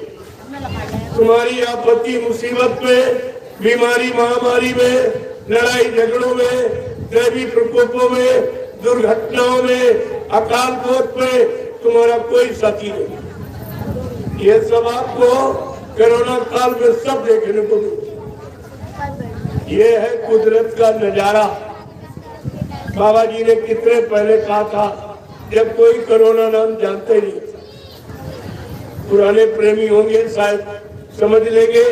तुम्हारी आपत्ति मुसीबत में बीमारी महामारी में, लड़ाई झगड़ों में, दैवी प्रकोपों में, दुर्घटनाओं में, अकाल मौत में तुम्हारा कोई साथी नहीं। ये सब आपको कोरोना काल में सब देखने को मिला। ये है कुदरत का नजारा। बाबा जी ने कितने पहले कहा था, जब कोई कोरोना नाम जानते नहीं। पुराने प्रेमी होंगे शायद समझ लेंगे।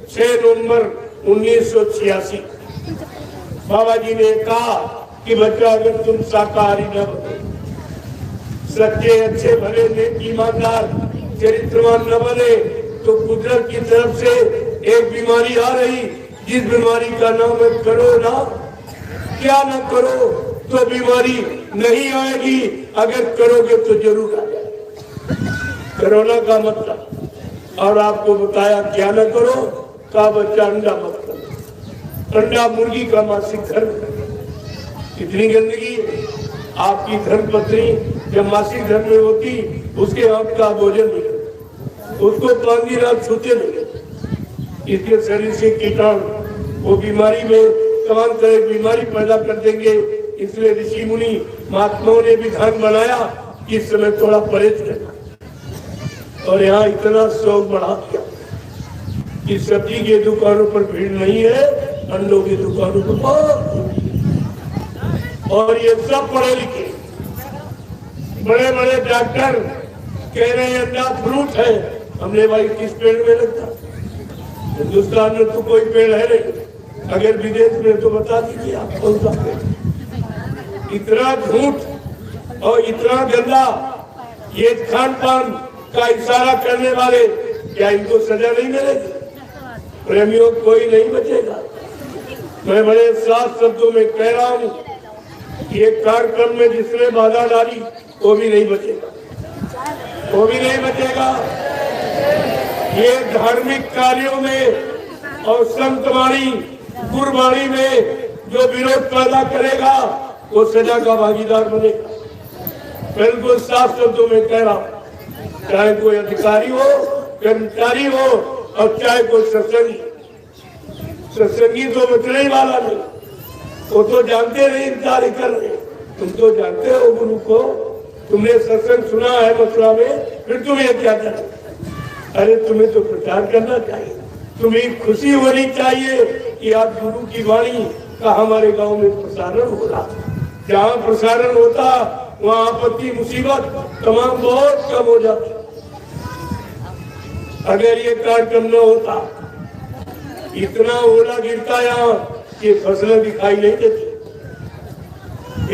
6 नवंबर 1986 बाबा जी ने कहा कि बच्चा, अगर तुम शाकाहारी न बनो, सच्चे अच्छे भले नेक ईमानदार चरित्रवान न बने, तो कुदरत की तरफ से एक बीमारी आ रही, जिस बीमारी का नाम है कोरोना। क्या न करो तो बीमारी नहीं आएगी, अगर करोगे तो जरूर आ जाएगी। कोरोना का मतलब, और आपको बताया क्या न करो, का बच्चा अंडा मत करो। अंडा मुर्गी का मासिक धर्म। कितनी गंदगी है। आपकी धर्मपत्नी जब मासिक धर्म में होती, उसके हाथ का भोजन मिले, उसको 5 दिन आप छूते नहीं। इसके शरीर से कीटाणु वो बीमारी में तमाम तरह की बीमारी पैदा कर देंगे। इसलिए ऋषि मुनि महात्माओं ने विधान बनाया कि इस समय थोड़ा परहेज करना। और यहाँ इतना शौक बढ़ा दिया कि सब्जी की दुकानों पर भीड़ नहीं है, अंडों की दुकानों पर बहुत। और ये सब पढ़े लिखे बड़े बड़े डॉक्टर कह रहे हैं अंडा फ्रूट है। हमने भाई किस पेड़ में लगता? हिंदुस्तान में तो कोई पेड़ है नहीं, अगर विदेश में तो बता दीजिए आप कौन सा पेड़। इतना झूठ और इतना गंदा, ये खान पान का इशारा करने वाले, क्या इनको सजा नहीं मिलेगी? प्रेमियों कोई नहीं बचेगा। मैं बड़े साफ शब्दों में कह रहा हूँ, ये कार्यक्रम में जिसने बाधा डाली वो भी नहीं बचेगा, वो भी नहीं बचेगा। ये धार्मिक कार्यों में और संतवाणी गुरबाणी में जो विरोध पैदा करेगा वो सजा का भागीदार बनेगा। बिल्कुल साफ शब्दों में कह रहा हूं, चाहे कोई अधिकारी हो, कर्मचारी हो, और चाहे कोई सत्संगी। सत्संगी तो बचने वाला नहीं, वो तो जानते नहीं, इंतजार कर रहे। तुम तो जानते हो गुरु को, तुमने सत्संग सुना है मथुरा में, फिर तुम ये क्या कर? अरे तुम्हें तो प्रचार करना चाहिए, तुम्हें खुशी होनी चाहिए कि आज गुरु की वाणी का हमारे गांव में प्रसारण हो रहा। जहाँ प्रसारण होता वहाँ आपत्ति मुसीबत तमाम बहुत कम हो जाती। अगर ये कार्यक्रम न होता, इतना ओला गिरता यहाँ कि फसलें दिखाई नहीं देती।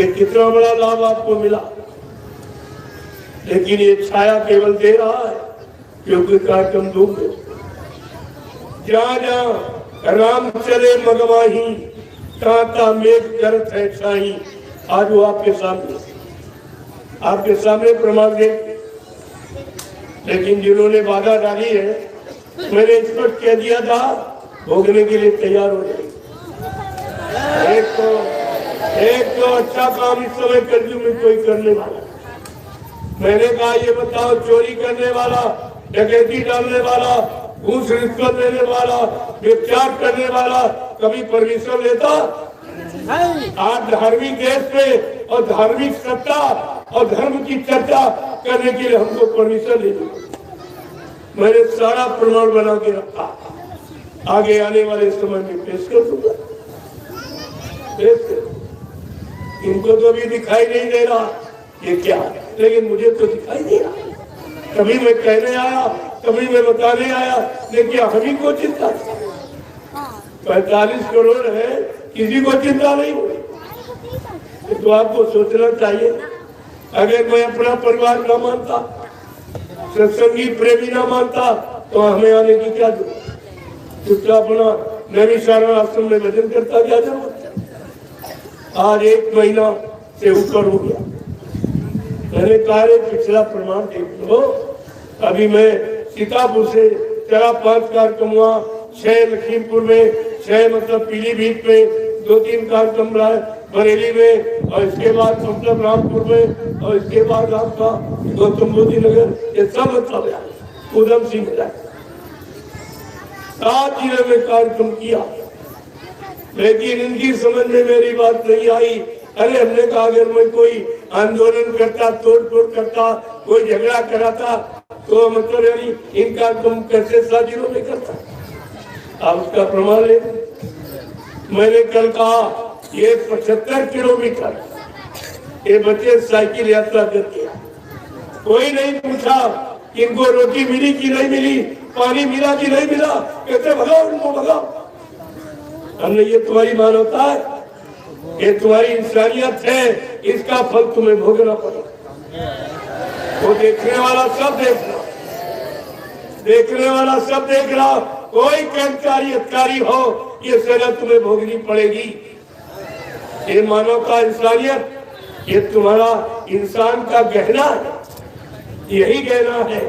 ये कितना बड़ा लाभ आपको मिला, लेकिन ये छाया केवल दे रहा है क्योंकि कार्यक्रम दूर है। जहाँ जहाँ राम चले मगवाही, ताता मेघ करत है छाई। आज वो आपके सामने प्रमाण दे। लेकिन जिन्होंने बाधा डाली है, मैंने स्पष्ट कह दिया था, भोगने के लिए तैयार हो जाए। एक तो अच्छा काम इस समय कलयुग में कोई करने वाला। मैंने कहा ये बताओ, चोरी करने वाला, डकैती डालने वाला, घूस रिश्वत देने वाला, व्यभिचार करने वाला कभी परमिशन लेता? आज धार्मिक देश पे और धार्मिक सत्ता और धर्म की चर्चा करने के लिए हमको परमिशन लेनी। मैंने सारा प्रमाण बना के रखा, आगे आने वाले समय में पेश कर दूंगा। इनको तो अभी दिखाई नहीं दे रहा ये क्या, लेकिन मुझे तो दिखाई दे रहा। कभी मैं कहने आया, कभी मैं बताने आया, लेकिन हमी को चिंता 45 करोड़ है, किसी को चिंता नहीं हुई। तो आपको सोचना चाहिए, अगर मैं अपना परिवार न मानता, सत्संगी प्रेमी न मानता, तो हमें आने की क्या जरूरत? चुपचाप अपना नैमिषारण्य आश्रम में भजन करता क्या जरूरत? आज 1 महीना से ऊपर हो गया। मैंने कहा पिछला प्रमाण देख लो। अभी मैं सीतापुर से चला 5 कार्यक्रम हुआ, 6 लखीमपुर में, 6 मतलब पीलीभीत में, 2-3 कार्यक्रम रहा बरेली में, और इसके बाद मतलब रामपुर में, और इसके बाद आपका गौतम बुद्ध नगर। ये सब मतलब उधम सिंह 7 जिले में कार्यक्रम किया, लेकिन इनकी समझ में मेरी बात नहीं आई। अरे हमने कहा अगर मैं कोई आंदोलन करता, तोड़ फोड़ करता, कोई झगड़ा कराता तो मतलब यानी इनका तुम कैसे 7 जिलों में करता? आप उसका प्रमाण ले। मैंने कल कहा ये 75 किलोमीटर ये बच्चे साइकिल यात्रा करते हैं, कोई नहीं पूछा इनको रोटी मिली कि नहीं मिली, पानी मिला कि नहीं मिला, कहते भगाओ इनको भगाओ। हमने ये तुम्हारी मानवता है, ये तुम्हारी इंसानियत है, इसका फल तुम्हें भोगना पड़ेगा। वो देखने वाला सब देख रहा, देखने वाला सब देख रहा, कोई कर्मचारी अधिकारी हो ये सजा तुम्हें भोगनी पड़ेगी। ये मानवता इंसानियत ये तुम्हारा इंसान का गहना है, यही गहना है।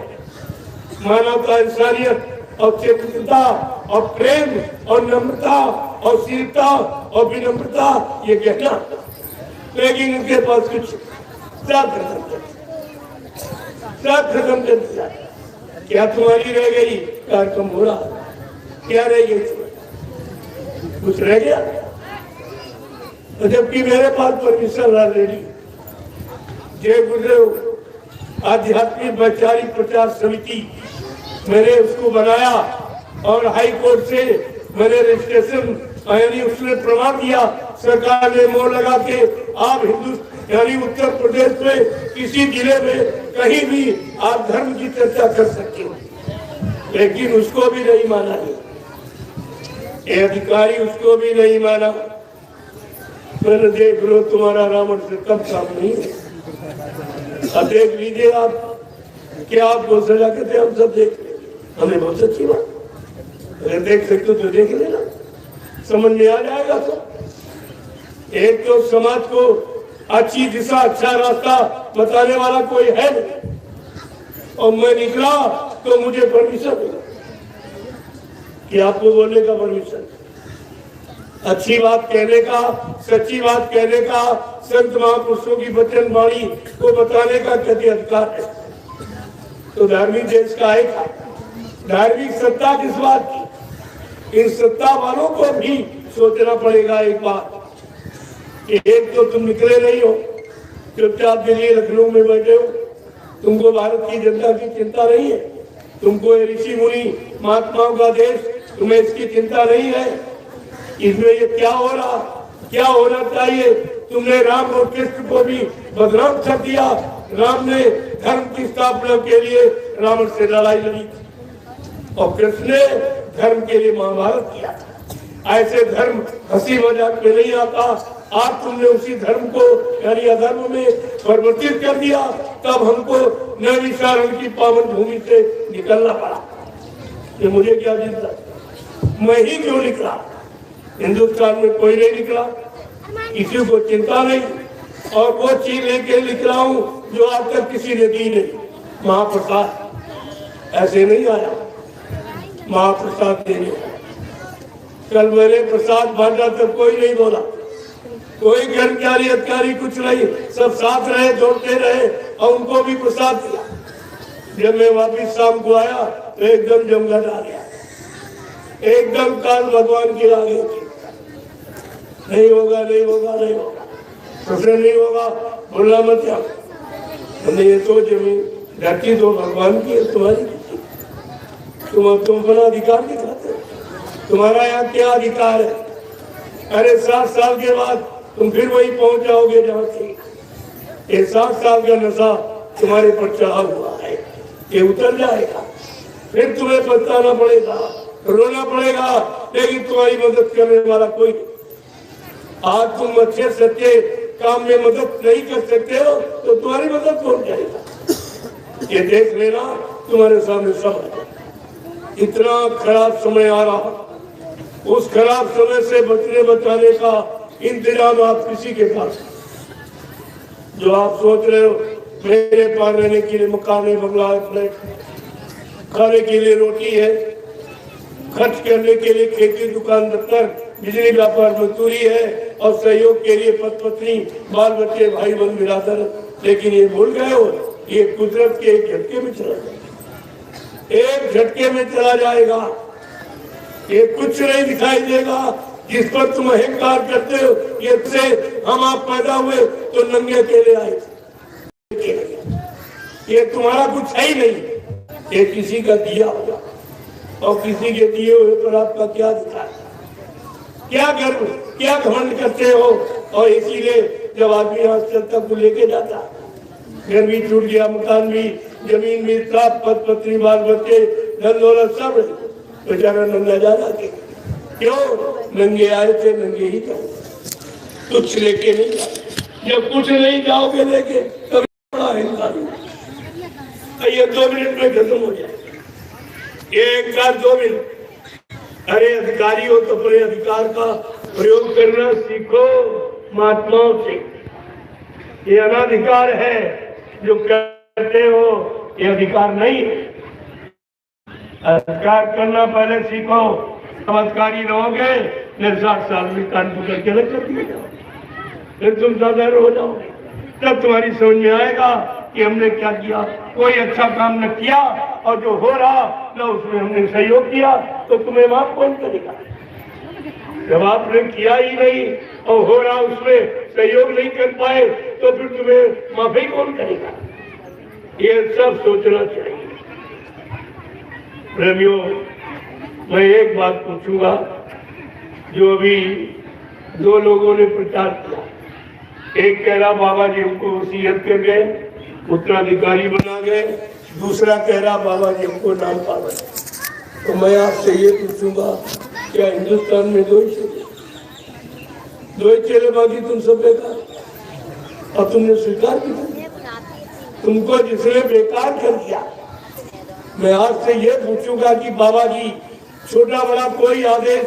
मानवता इंसानियत और चेतनता और प्रेम और नम्रता और शीलता और विनम्रता ये गहना, लेकिन इनके पास कुछ सब खत्म कर दिया। क्या तुम्हारी रह गई? कार्यक्रम हो रहा, क्या रह गई? कुछ रह गया? जबकि मेरे पास परमिशन ऑलरेडी जय गुरुदेव आध्यात्मिक वैचारिक प्रचार समिति मैंने उसको बनाया और हाई कोर्ट से मैंने रजिस्ट्रेशन यानी उसने प्रमाण दिया, सरकार ने मोहर लगा के आप हिंदुस्तान यानी उत्तर प्रदेश में किसी जिले में कहीं भी आप धर्म की चर्चा कर सकते हो, लेकिन उसको भी नहीं माना है ये अधिकारी, उसको भी नहीं माना। मैंने देख लो तुम्हारा रावण से कब काम नहीं है। अब देख लीजिए आप, क्या आपको सजा कहते हम सब देख लेंगे, हमें बहुत अच्छी बात, अगर देख सकते हो तो देख लेना, समझ में आ जाएगा। तो एक तो समाज को अच्छी दिशा अच्छा रास्ता बताने वाला कोई है नहीं, और मैं निकला तो मुझे परमिशन मिला कि आपको बोलने का परमिशन, अच्छी बात कहने का, सच्ची बात कहने का, संत महापुरुषों की वचन वाणी को बताने का कभी अधिकार है। तो धार्मिक देश का एक धार्मिक सत्ता किस बात की? इन सत्ता वालों को भी सोचना पड़ेगा एक बात, एक तो तुम निकले नहीं हो, चुपचाप दिल्ली लखनऊ में बैठे हो, तुमको भारत की जनता की चिंता नहीं है, तुमको ऋषि मुनि महात्माओं का देश, तुम्हें इसकी चिंता नहीं है। इसमें ये क्या हो रहा, क्या होना चाहिए? तुमने राम और कृष्ण को भी बदनाम कर दिया। राम ने धर्म की स्थापना के लिए रावण से लड़ाई लड़ी और कृष्ण ने धर्म के लिए महाभारत किया। ऐसे धर्म हंसी मजाक में नहीं आता। आज तुमने उसी धर्म को यानी अधर्म में परिवर्तित कर दिया, तब हमको नैमिषारण्य की पावन भूमि से निकलना पड़ा। ये मुझे क्या चिंता, मैं ही क्यों निकला? हिंदुस्तान में कोई नहीं निकला, किसी को चिंता नहीं, और वो चीज लेके निकला हूँ जो आज तक किसी ने दी नहीं। महाप्रसाद ऐसे नहीं आया, महाप्रसाद देने। कल मैंने प्रसाद बांटा तब कोई नहीं बोला, कोई कर्मचारी अधिकारी कुछ नहीं, सब साथ रहे, दौड़ते रहे और उनको भी प्रसाद दिया। जब मैं वापिस शाम को आया तो एकदम जमघट आ गया, एकदम काल भगवान की आगे थी। नहीं होगा, नहीं होगा, नहीं होगा, प्रश्न नहीं होगा, बोलना मत क्या। हमने ये तो जमीन धरती तो भगवान की है, तुम्हारी तुम अपना अधिकार दिखाते, तुम्हारा यहाँ क्या अधिकार है? अरे 7 साल के बाद तुम फिर वही पहुंच जाओगे जहाँ से। ये 7 साल का नशा तुम्हारे पर चढ़ा हुआ है, ये उतर जाएगा, फिर तुम्हें पछताना पड़ेगा, रोना पड़ेगा, लेकिन तुम्हारी मदद करने वाला कोई नहीं। आज तुम अच्छे सच्चे काम में मदद नहीं कर सकते हो तो तुम्हारी मदद कौन करेगा? ये देख लेना, तुम्हारे सामने सब इतना खराब समय आ रहा, उस खराब समय से बचने बचाने का इंतजाम आप किसी के पास, जो आप सोच रहे हो मेरे पास रहने के लिए मकान है, बंगला है, फ्लैट, खाने के लिए रोटी है, खर्च करने के लिए खेती, दुकान, दफ्तर, बिजली, व्यापार, मजदूरी है, और सहयोग के लिए पति पत्नी, बाल बच्चे, भाई बहन, बिरादर। लेकिन ये भूल गए हो, ये कुदरत के एक झटके में चला जाएगा, एक झटके में चला जाएगा। ये कुछ नहीं दिखाई देगा जिस पर तुम अहंकार करते हो। ये से हम आप पैदा हुए तो नंगे अकेले आए, ये तुम्हारा कुछ है ही नहीं, ये किसी का दिया होगा। और किसी के दिए हुए पर आपका क्या दिखा, क्या गर्व, क्या घमंड करते हो। और इसीलिए जब आदमी यहाँ चलता को लेके जाता, घर भी टूट गया, मकान भी, जमीन भी, साफ पद पत्नी, बाल बच्चे, धन दौलत सब बेचारा नंगा जा जाते। क्यों? नंगे आए थे, नंगे ही जाओ, कुछ लेके नहीं जाओ। जब कुछ नहीं जाओगे लेके तब बड़ा अहंकार। ये 2 मिनट में खत्म हो जाए, 1-2 मिनट। अरे अधिकारी हो तो अपने अधिकार का प्रयोग करना सीखो महात्माओं से। ये अनाधिकार है जो करते हो, ये अधिकार नहीं है। अधिकार करना पहले सीखो, अधिकारी रहोगे, 60 साल में कान पकड़ के अलग कर दिया जाओ, फिर तुम साधारण हो जाओगे। तब तुम्हारी समझ में आएगा कि हमने क्या किया। कोई अच्छा काम न किया और जो हो रहा न उसमें हमने सहयोग किया, तो तुम्हें माफ कौन करेगा? जब आपने किया ही नहीं और हो रहा उसमें सहयोग नहीं कर पाए, तो फिर तुम्हें माफी कौन करेगा? ये सब सोचना चाहिए। प्रेमियों, मैं एक बात पूछूंगा, जो अभी 2 लोगों ने प्रचार किया। एक कह रहा बाबा जी हमको वसीयत कर गए, उत्तराधिकारी बना गए, दूसरा कह रहा बाबा जी हमको नाम पावन। तो मैं आपसे ये पूछूंगा, क्या हिंदुस्तान में 2 ही चेले बाकी तुम सब बेकार? और तुमने स्वीकार किया, तुमको जिसने बेकार कर दिया। मैं आपसे ये पूछूंगा कि बाबा जी छोटा बड़ा कोई आदेश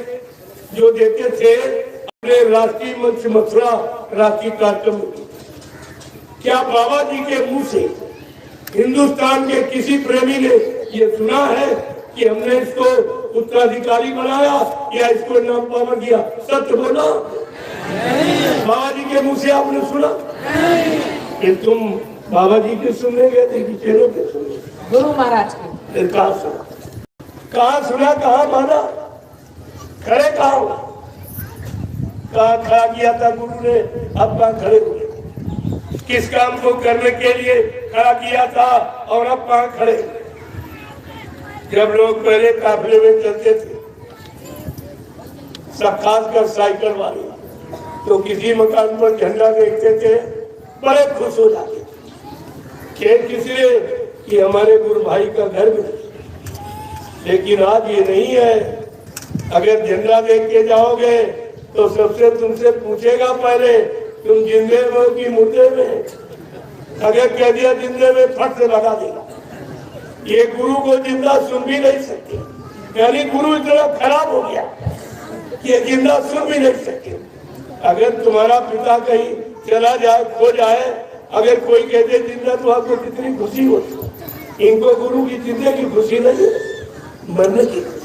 जो देते थे अपने राष्ट्रीय मंच मथुरा राष्ट्रीय कार्यक्रम, क्या बाबा जी के मुंह से हिंदुस्तान के किसी प्रेमी ने ये सुना है कि हमने इसको उत्तराधिकारी बनाया या इसको नाम पावन किया? सत्य बोला, बाबा जी के मुंह से आपने सुना? कि तुम बाबा जी के सुनने गए थे कि चेलों के सुने? गुरु महाराज के। फिर कहाँ सुना, कहाँ सुना, कहाँ माना, खड़े कहाँ खड़ा किया था गुरु ने? अब कहाँ खड़े हुए? किस काम को करने के लिए खड़ा किया था और अब कहाँ खड़े? जब लोग पहले काफिले में चलते थे, सब खासकर साइकिल वाले, तो किसी मकान पर झंडा देखते थे, बड़े खुश हो जाते थे इसलिए कि हमारे गुरु भाई का घर में। लेकिन आज ये नहीं है। अगर झंडा देख के जाओगे तो सबसे तुमसे पूछेगा पहले तुम जिंदे में हो कि मुर्दे में? अगर कह दिया जिंदे में, फट से लगा देगा। ये गुरु को जिंदा सुन भी नहीं सकते, यानी गुरु इतना खराब हो गया कि जिंदा सुन भी नहीं सकते। अगर तुम्हारा पिता कहीं चला जाए, खो जाए, अगर कोई कहते जिंदा, तो आपको कितनी खुशी होती। इनको गुरु की जिंदगी की खुशी नहीं है, मरने की खुशी।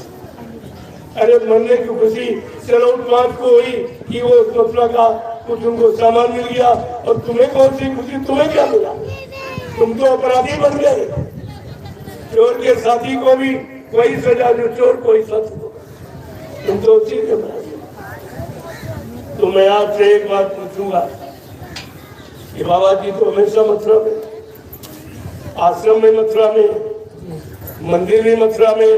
अरे मरने की खुशी चलो 5 को हुई कि वो मथुरा का कुछ उनको सामान मिल गया, और तुम्हें कौन सी खुशी? तुम्हें क्या मिला? तुम तो अपराधी बन गए। चोर के साथी को भी वही सजा जो चोर को ही साथी को, तुम तो उसी के बराबर। तो मैं आपसे एक बात पूछूंगा कि बाबा जी तो हमेशा मथुरा में, आश्रम में मथुरा में, मंदिर भी मथुरा में,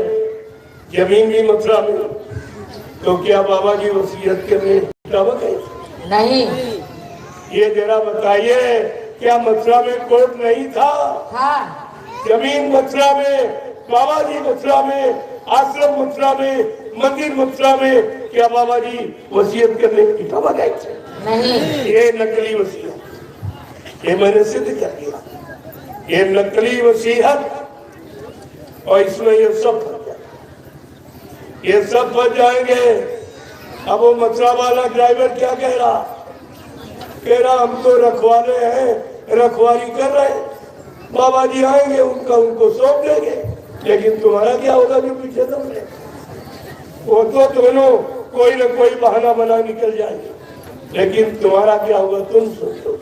जमीन भी मथुरा में, तो क्या बाबा जी वसीयत करने गए? नहीं। ये जरा बताइए, क्या मथुरा में कोर्ट नहीं था? हाँ। जमीन मथुरा में, बाबा जी मथुरा में, आश्रम मथुरा में, मंदिर मथुरा में, क्या बाबा जी वसीयत करने इटावा गए थे? नहीं। ये नकली वसीयत, ये मैंने सिद्ध कर दिया। ये नकली वसीयत, और इसमें ये सब फंस जाए, ये सब फंस जाएंगे। अब वो मथुरा वाला ड्राइवर क्या कह रहा हम तो रखवाले हैं, रखवाली कर रहे हैं, बाबा जी आएंगे उनका उनको सौंप देंगे, लेकिन तुम्हारा क्या होगा जो पीछे तुम ले? वो तो दोनों कोई न कोई बहाना बना निकल जाएंगे, लेकिन तुम्हारा क्या होगा तुम सोचो,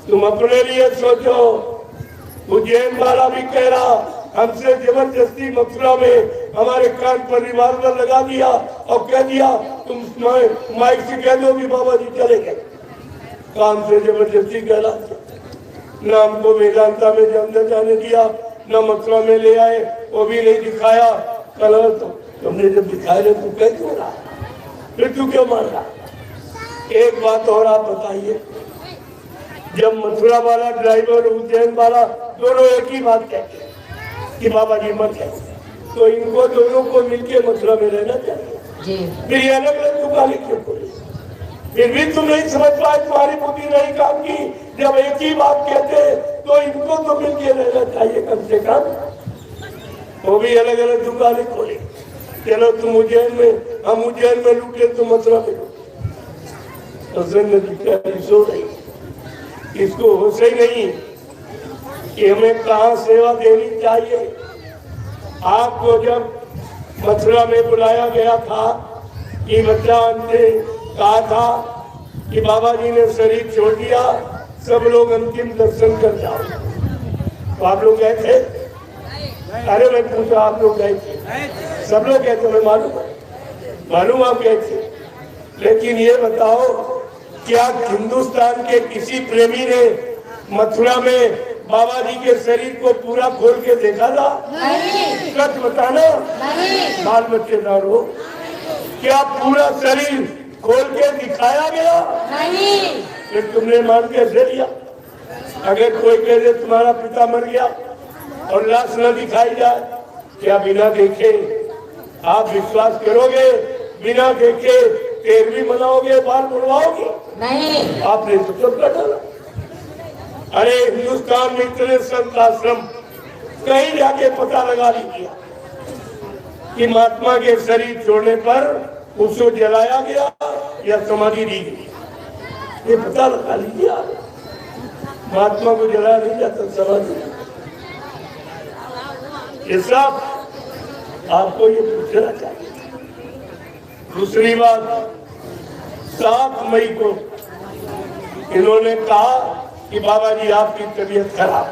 तुम अपने लिए सोचो। उज्जैन वाला भी कह रहा हमसे जबरदस्ती मथुरा में हमारे कान पर रिवाल्वर लगा दिया और कह दिया तुम माइक से कह दो कि बाबा जी चले गए। काम से जबरदस्ती कहला, न हमको वेदांता में अंदर जाने दिया, न मथुरा में ले आए, वो भी नहीं दिखाया। कल तो तुमने जब दिखाया तू कह क्यों रहा, फिर तू क्यों मान रहा? एक बात और आप बताइए, जब मथुरा वाला ड्राइवर उज्जैन वाला दोनों एक ही बात कहते हैं कि बाबा जी मर गए, तो इनको दोनों को मिलके मथुरा में रहना चाहिए। फिर ये अलग अलग दुकानें क्यों खोली? फिर भी तुम नहीं समझ पाए, तुम्हारी बुद्धि नहीं काम की। जब एक ही बात कहते तो इनको तो मिलके रहना चाहिए कम से कम। वो भी अलग अलग दुकानें खोली। चलो तुम उज्जैन में, हम उज्जैन में लूटे, तुम मथुरा में लूटे। तो सो रही, इसको होश ही नहीं कि हमें कहाँ सेवा देनी चाहिए। आपको जब मथुरा में बुलाया गया था कि बच्चा ने कहा था कि बाबा जी ने शरीर छोड़ दिया, सब लोग अंतिम दर्शन कर जाओ, तो आप लोग गए थे? अरे मैं पूछा, आप लोग गए थे? सब लोग गए थे, मैं मालूम आप गए थे। लेकिन ये बताओ, क्या हिंदुस्तान के किसी प्रेमी ने मथुरा में बाबा जी के शरीर को पूरा खोल के देखा था? सच बताना, बाल बच्चेदार हो, क्या पूरा शरीर खोल के दिखाया गया? नहीं। फिर तुमने मान कैसे लिया? अगर कोई कह दे तुम्हारा पिता मर गया और लाश न दिखाई जाए, क्या बिना देखे आप विश्वास करोगे? बिना देखे 13वीं मनाओगे, बाल मुड़वाओगे? नहीं। आपने तो सब कर डाला। अरे हिंदुस्तान में इतने संत आश्रम, कहीं जाके पता लगा लीजिए कि महात्मा के शरीर छोड़ने पर उसको जलाया गया या समाधि दी गई, ये पता लगा लीजिए। महात्मा को जलाया नहीं जाता, समाधि। ये सब आपको ये पूछना चाहिए। दूसरी बात, 7 मई को इन्होंने कहा कि बाबा जी आपकी तबीयत खराब,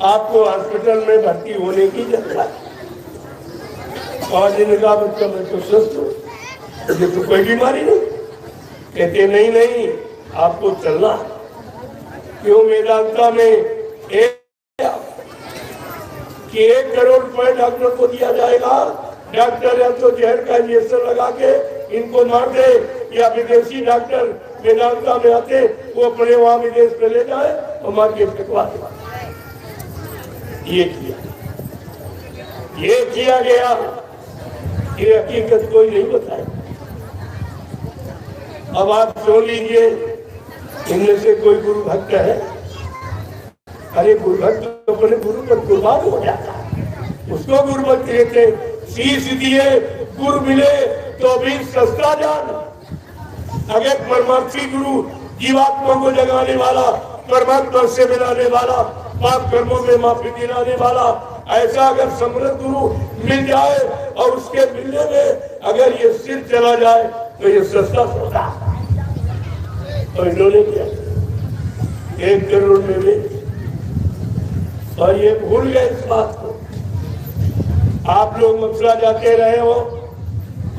आपको हॉस्पिटल में भर्ती होने की जरूरत है। और जिनका बच्चा मैं तो स्वस्थ हूँ, मुझे तो कोई बीमारी नहीं। कहते नहीं, आपको चलना। क्यों? वेदांता में कि 1 करोड़ रुपए डॉक्टर को दिया जाएगा, डॉक्टर या तो जहर का इंजेक्शन लगा के इनको मार दे, या विदेशी डॉक्टर वेदांता में आते वो अपने वहां विदेश में ले जाए और मार के फेंकवा दे। ये किया गया, ये हकीकत कोई नहीं बताए। अब आप सुन लीजिए, इनमें से कोई गुरु भक्त है? अरे गुरु भक्त तो अपने गुरु पर कुर्बान हो जाता है, उसको गुरु भक्त कहते। शीश दिए गुरु मिले तो भी सस्ता जान। अगर परमार्थी गुरु जीवात्मा को जगाने वाला, परमात्मा से मिलाने वाला, पाप कर्मों में माफी दिलाने वाला, ऐसा अगर समृद्ध गुरु मिल जाए और उसके मिलने में अगर ये सिर चला जाए तो ये सस्ता सौदा। तो इन्होंने किया 1 करोड़ में भी, और ये भूल गए इस बात को। आप लोग मथुरा जाते रहे हो,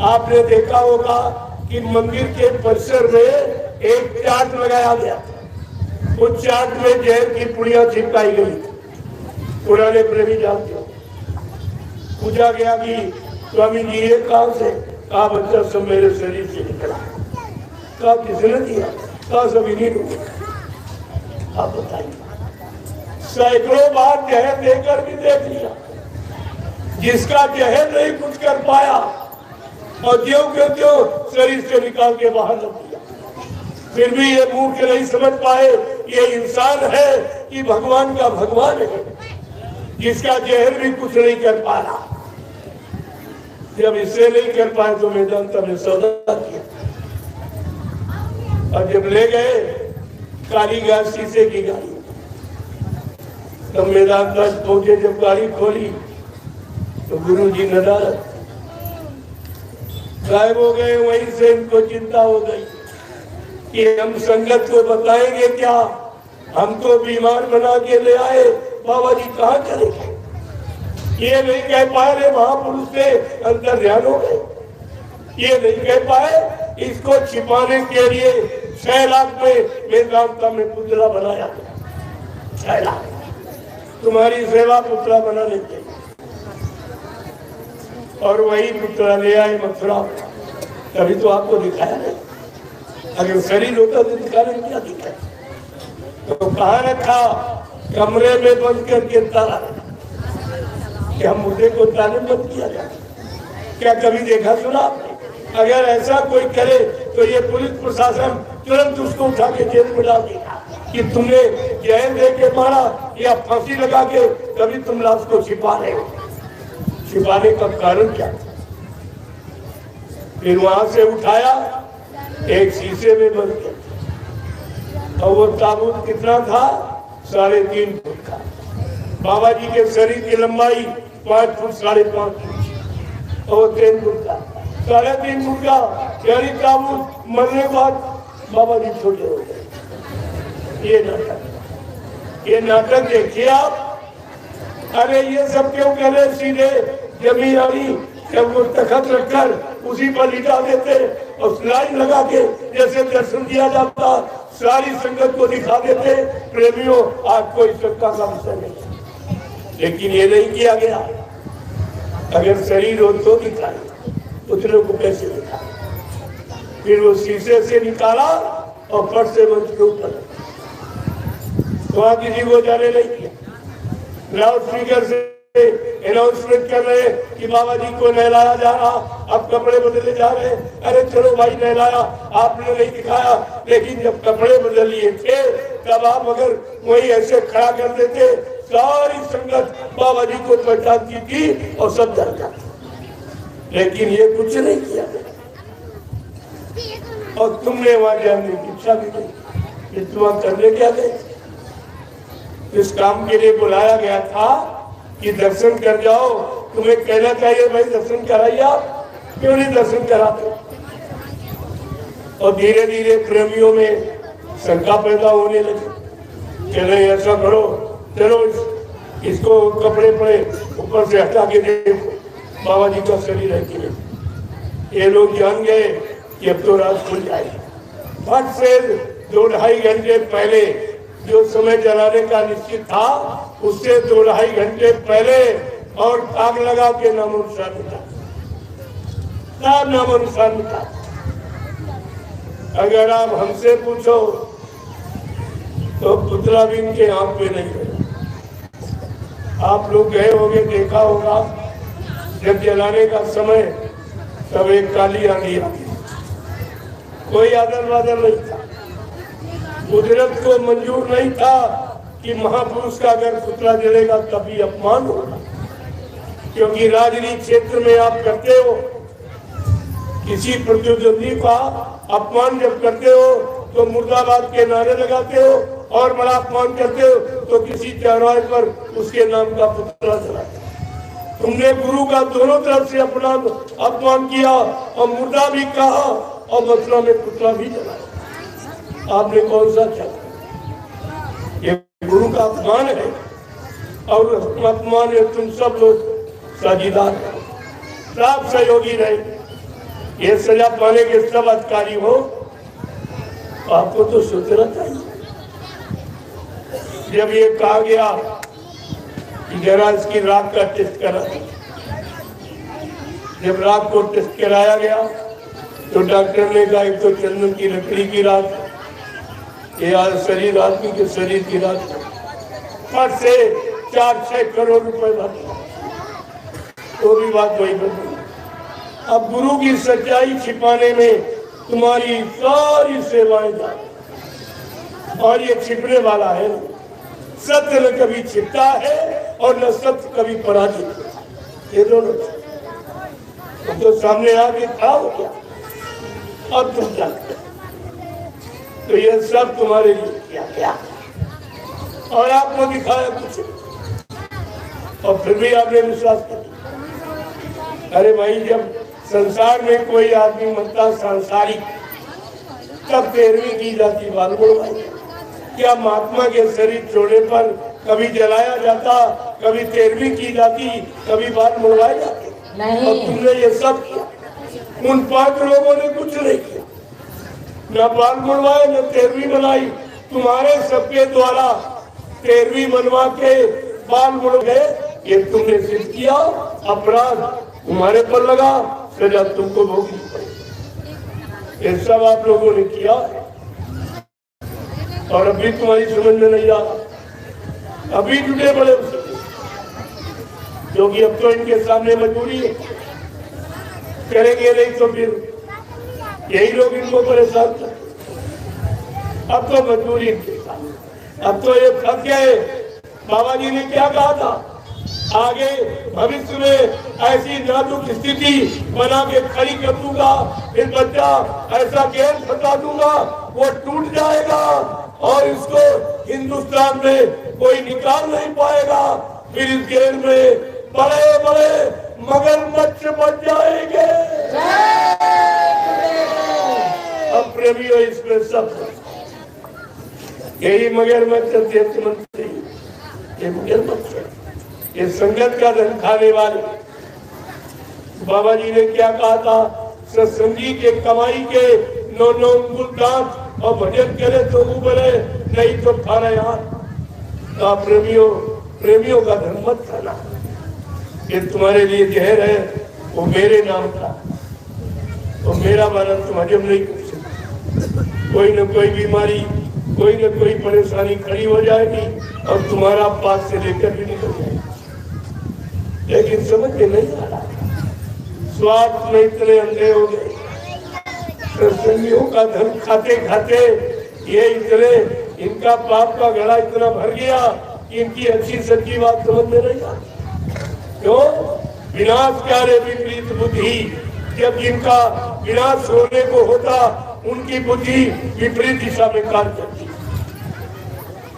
आपने देखा होगा कि मंदिर के परिसर में एक चार्ट लगाया गया था। उस चार्ट में जहर की पुड़िया चिपकाई गई थी। पुराने प्रेमी जानते हो। पूछा गया कि स्वामी जी ये कहां से? कहा बच्चा सब मेरे शरीर से निकला। कहा किसने दिया? कहा सब इन्हीं को। आप बताइए, सैकड़ों बार जहर देकर भी देख लिया, जिसका जहर नहीं कुछ कर पाया और ज्यों के त्यों शरीर से निकाल के बाहर रख दिया। फिर भी ये मूर्ख नहीं समझ पाए ये इंसान है कि भगवान का भगवान है, जिसका जहर भी कुछ नहीं कर पा रहा। जब इसे नहीं कर पाए तो वेदांता ने सौदा किया, और जब ले गए काली गाय, शीशे की गाड़ी, तब वेदांता पहुंचे। जब गाड़ी खोली तो गुरु जी नदारत गायब हो गए। वहीं से इनको चिंता हो गई कि हम संगत को बताएंगे क्या? हम तो बीमार बना के ले आए, बाबा जी कहाँ चले गए? ये नहीं कह पाए रे महापुरुष से अंतर ध्यान हो गए, ये नहीं कह पाए। इसको छिपाने के लिए 6 लाख में मेदांता में पुतला बनाया गया। 6 लाख तुम्हारी सेवा पुतला बना लेते और वही पुतला ले आए मथुरा। कभी तो आपको दिखाया नहीं, अगर शरीर होता तो दिखाने में क्या दिखा। तो कहाँ रखा? कमरे में बंद करके ताला। क्या मुर्दे को ताले बंद किया जाए? क्या कभी देखा सुना आपने? अगर ऐसा कोई करे तो ये पुलिस प्रशासन तुरंत उसको उठा के जेल में डाल देगा कि तुमने जहर दे के मारा या फांसी लगा के कभी तुम लाश को छिपा रहे हो। छिपाने का कारण क्या? फिर वहां से उठाया, एक शीशे में बंद किया और वो ताबूत कितना था? 3.5 फुट का। बाबा जी के शरीर की लंबाई 5 फुट 5.5 फुट और 3 फुट का 3.5 फुट का। यानी ताबूत मरने के बाद बाबा जी छोटे हो गए। ये नाटक देखिए आप। अरे ये सब क्यों कर रहे? सीधे जमीन आई जब वो तखत रखकर उसी पर लिटा देते और स्लाइड लगा के जैसे दर्शन दिया जाता, सारी संगत को दिखा देते। प्रेमियों, आज कोई शंका का विषय नहीं, लेकिन ये नहीं किया गया। अगर शरीर हो तो दिखाए, पुतलों को कैसे दिखाए? फिर वो शीशे से निकाला और फट से मंच के ऊपर वहां किसी को जाने नहीं किया। लाउड स्पीकर से अनाउंसमेंट कर रहे कि बाबा जी को नहलाया जा रहा, अब कपड़े बदले जा रहे। अरे चलो भाई, नहलाया आपने नहीं दिखाया, लेकिन जब कपड़े बदल लिए थे तब आप अगर वही ऐसे खड़ा कर देते, सारी संगत बाबा जी को पहचानती थी और सब डर जाते। लेकिन ये कुछ नहीं किया और तुमने वहां जाने की इच्छा भी नहीं। तुम करने क्या गए? इस काम के लिए बुलाया गया था कि दर्शन कर जाओ। तुम्हें कहना चाहिए भाई दर्शन कराइए, आप क्यों नहीं दर्शन कराते? और धीरे धीरे प्रेमियों में शंका पैदा होने लगी। चलो ऐसा करो, चलो इसको कपड़े पड़े ऊपर से हटा के देखो, बाबा जी का शरीर है कि नहीं। ये लोग जान गए कि अब तो रात खुल जाएगी। फट से 2-2.5 घंटे पहले जो समय जलाने का निश्चित था, उससे 2-2.5 घंटे पहले और आग लगा के नामोनुसार मिटा, नामोनुसार मिटा। अगर आप हमसे पूछो तो पुतला भी इनके आंख पे नहीं गया। आप लोग गए होंगे, देखा होगा, जब जलाने का समय तब एक काली आंधी आती, कोई आदर वादर नहीं था। कुदरत को मंजूर नहीं था कि महापुरुष का अगर पुतला जलेगा तभी अपमान होगा, क्योंकि राजनीति क्षेत्र में आप करते हो, किसी प्रतिद्वंदी का अपमान जब करते हो तो मुर्दाबाद के नारे लगाते हो, और बड़ा अपमान करते हो तो किसी चौराहे पर उसके नाम का पुतला जलाते हो। तुमने गुरु का दोनों तरफ से अपना अपमान किया और मुर्दा भी कहा और मथुरा में पुतला भी जलाया। आपने कौन सा किया? ये गुरु का अपमान है और अपमान है। तुम सब लोग साझीदार हो, सब सहयोगी रहे। ये सजा पाने के सब अधिकारी हो, आपको तो सोचना चाहिए। जब ये कहा गया कि जरा इसकी राख का टेस्ट करा, जब राख को टेस्ट कराया गया तो डॉक्टर ने कहा एक तो चंदन की लकड़ी की राख, ये शरीर आदमी के शरीर की राख, फट से 4-6 करोड़ रुपए भर, तो भी बात वही बनी। अब गुरु की सच्चाई छिपाने में तुम्हारी सारी सेवाएं जा, और ये छिपने वाला है। सत्य न कभी छिपता है और न सत्य कभी पराजित होता है। ये दोनों तो सामने आके खड़ा हो गया और तुम जानते, तो ये सब तुम्हारे लिए किया गया और आपको दिखाया कुछ, और फिर भी आपने विश्वास किया। अरे भाई, जब संसार में कोई आदमी बनता सांसारिक, तब 13वीं की जाती बालगुण भाई। क्या महात्मा के शरीर छोड़ने पर कभी जलाया जाता, कभी तेरहवीं की जाती, कभी बाल मुड़वाए जाते। नहीं। और तुमने ये सब किया। उन 5 लोगों ने कुछ नहीं किया, न बाल मुड़वाए न तेरहवीं बनाई। तुम्हारे सबके द्वारा 13वीं मनवा के बाल मुड़ गए, ये तुमने सिद्ध किया। अपराध तुम्हारे पर लगा, सजा तुमको भोगनी पड़ी। ये सब आप लोगों ने किया और अभी तुम्हारी समझ में नहीं आ रहा। अभी जुटे बड़े क्योंकि अब तो इनके सामने मजबूरी है, करेंगे नहीं तो फिर यही लोग इनको परेशान करते। अब तो मजबूरी इनके साथ, अब तो ये थक गए। बाबा जी ने क्या कहा था, आगे भविष्य में ऐसी नाजुक स्थिति बना के खड़ी कर दूंगा, फिर बच्चा ऐसा गेम फंसा दूंगा वो टूट जाएगा और इसको हिंदुस्तान में कोई निकाल नहीं पाएगा। फिर इस गेम में बड़े बड़े मगरमच्छ बच जाएंगे। अब प्रेमियों इसमें सब यही मगरमच्छ अध्यक्ष मंत्री, ये मगरमच्छ, ये संगत का धन खाने वाले। बाबा जी ने क्या कहा था, सत्संगी के कमाई के 9 अंगुल दांत और भजन करे तो उबरे, नहीं तो खाना यार। तो प्रेमियों का धन मत खाना, ये तुम्हारे लिए जहर है, वो मेरे नाम का, वो मेरा माना तुम हजम नहीं कर सकते। कोई न कोई बीमारी, कोई न कोई परेशानी खड़ी हो जाएगी और तुम्हारा पास से लेकर भी निकल जाएगी। लेकिन समझ में नहीं आ रहा, स्वार्थ में इतने अंधे हो गए। सत्संगियों का धन खाते खाते ये इतने, इनका पाप का घड़ा इतना भर गया कि इनकी अच्छी सच्ची बात समझ में नहीं आती। क्यों? विनाशकार्य विपरीत बुद्धि, जब इनका विनाश होने को होता उनकी बुद्धि विपरीत दिशा में कार्य करती।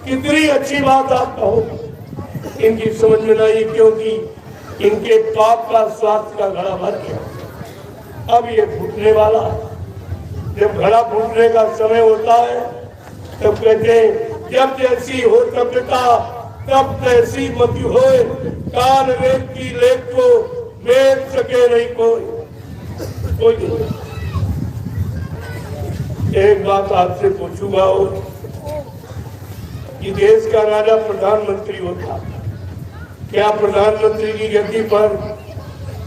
कितनी अच्छी बात आप कहो, इनकी समझ में नहीं, क्योंकि इनके पाप का स्वार्थ का घड़ा भर गया। अब ये फूटने वाला, जब घड़ा फूटने का समय होता है तब कहते हैं, जब जैसी हो तप्यता तब तैसी मति होए, कान रेत की लेख को बेच सके नहीं कोई नहीं। एक बात आपसे पूछूंगा कि देश का राजा प्रधानमंत्री होता, क्या प्रधानमंत्री की गद्दी पर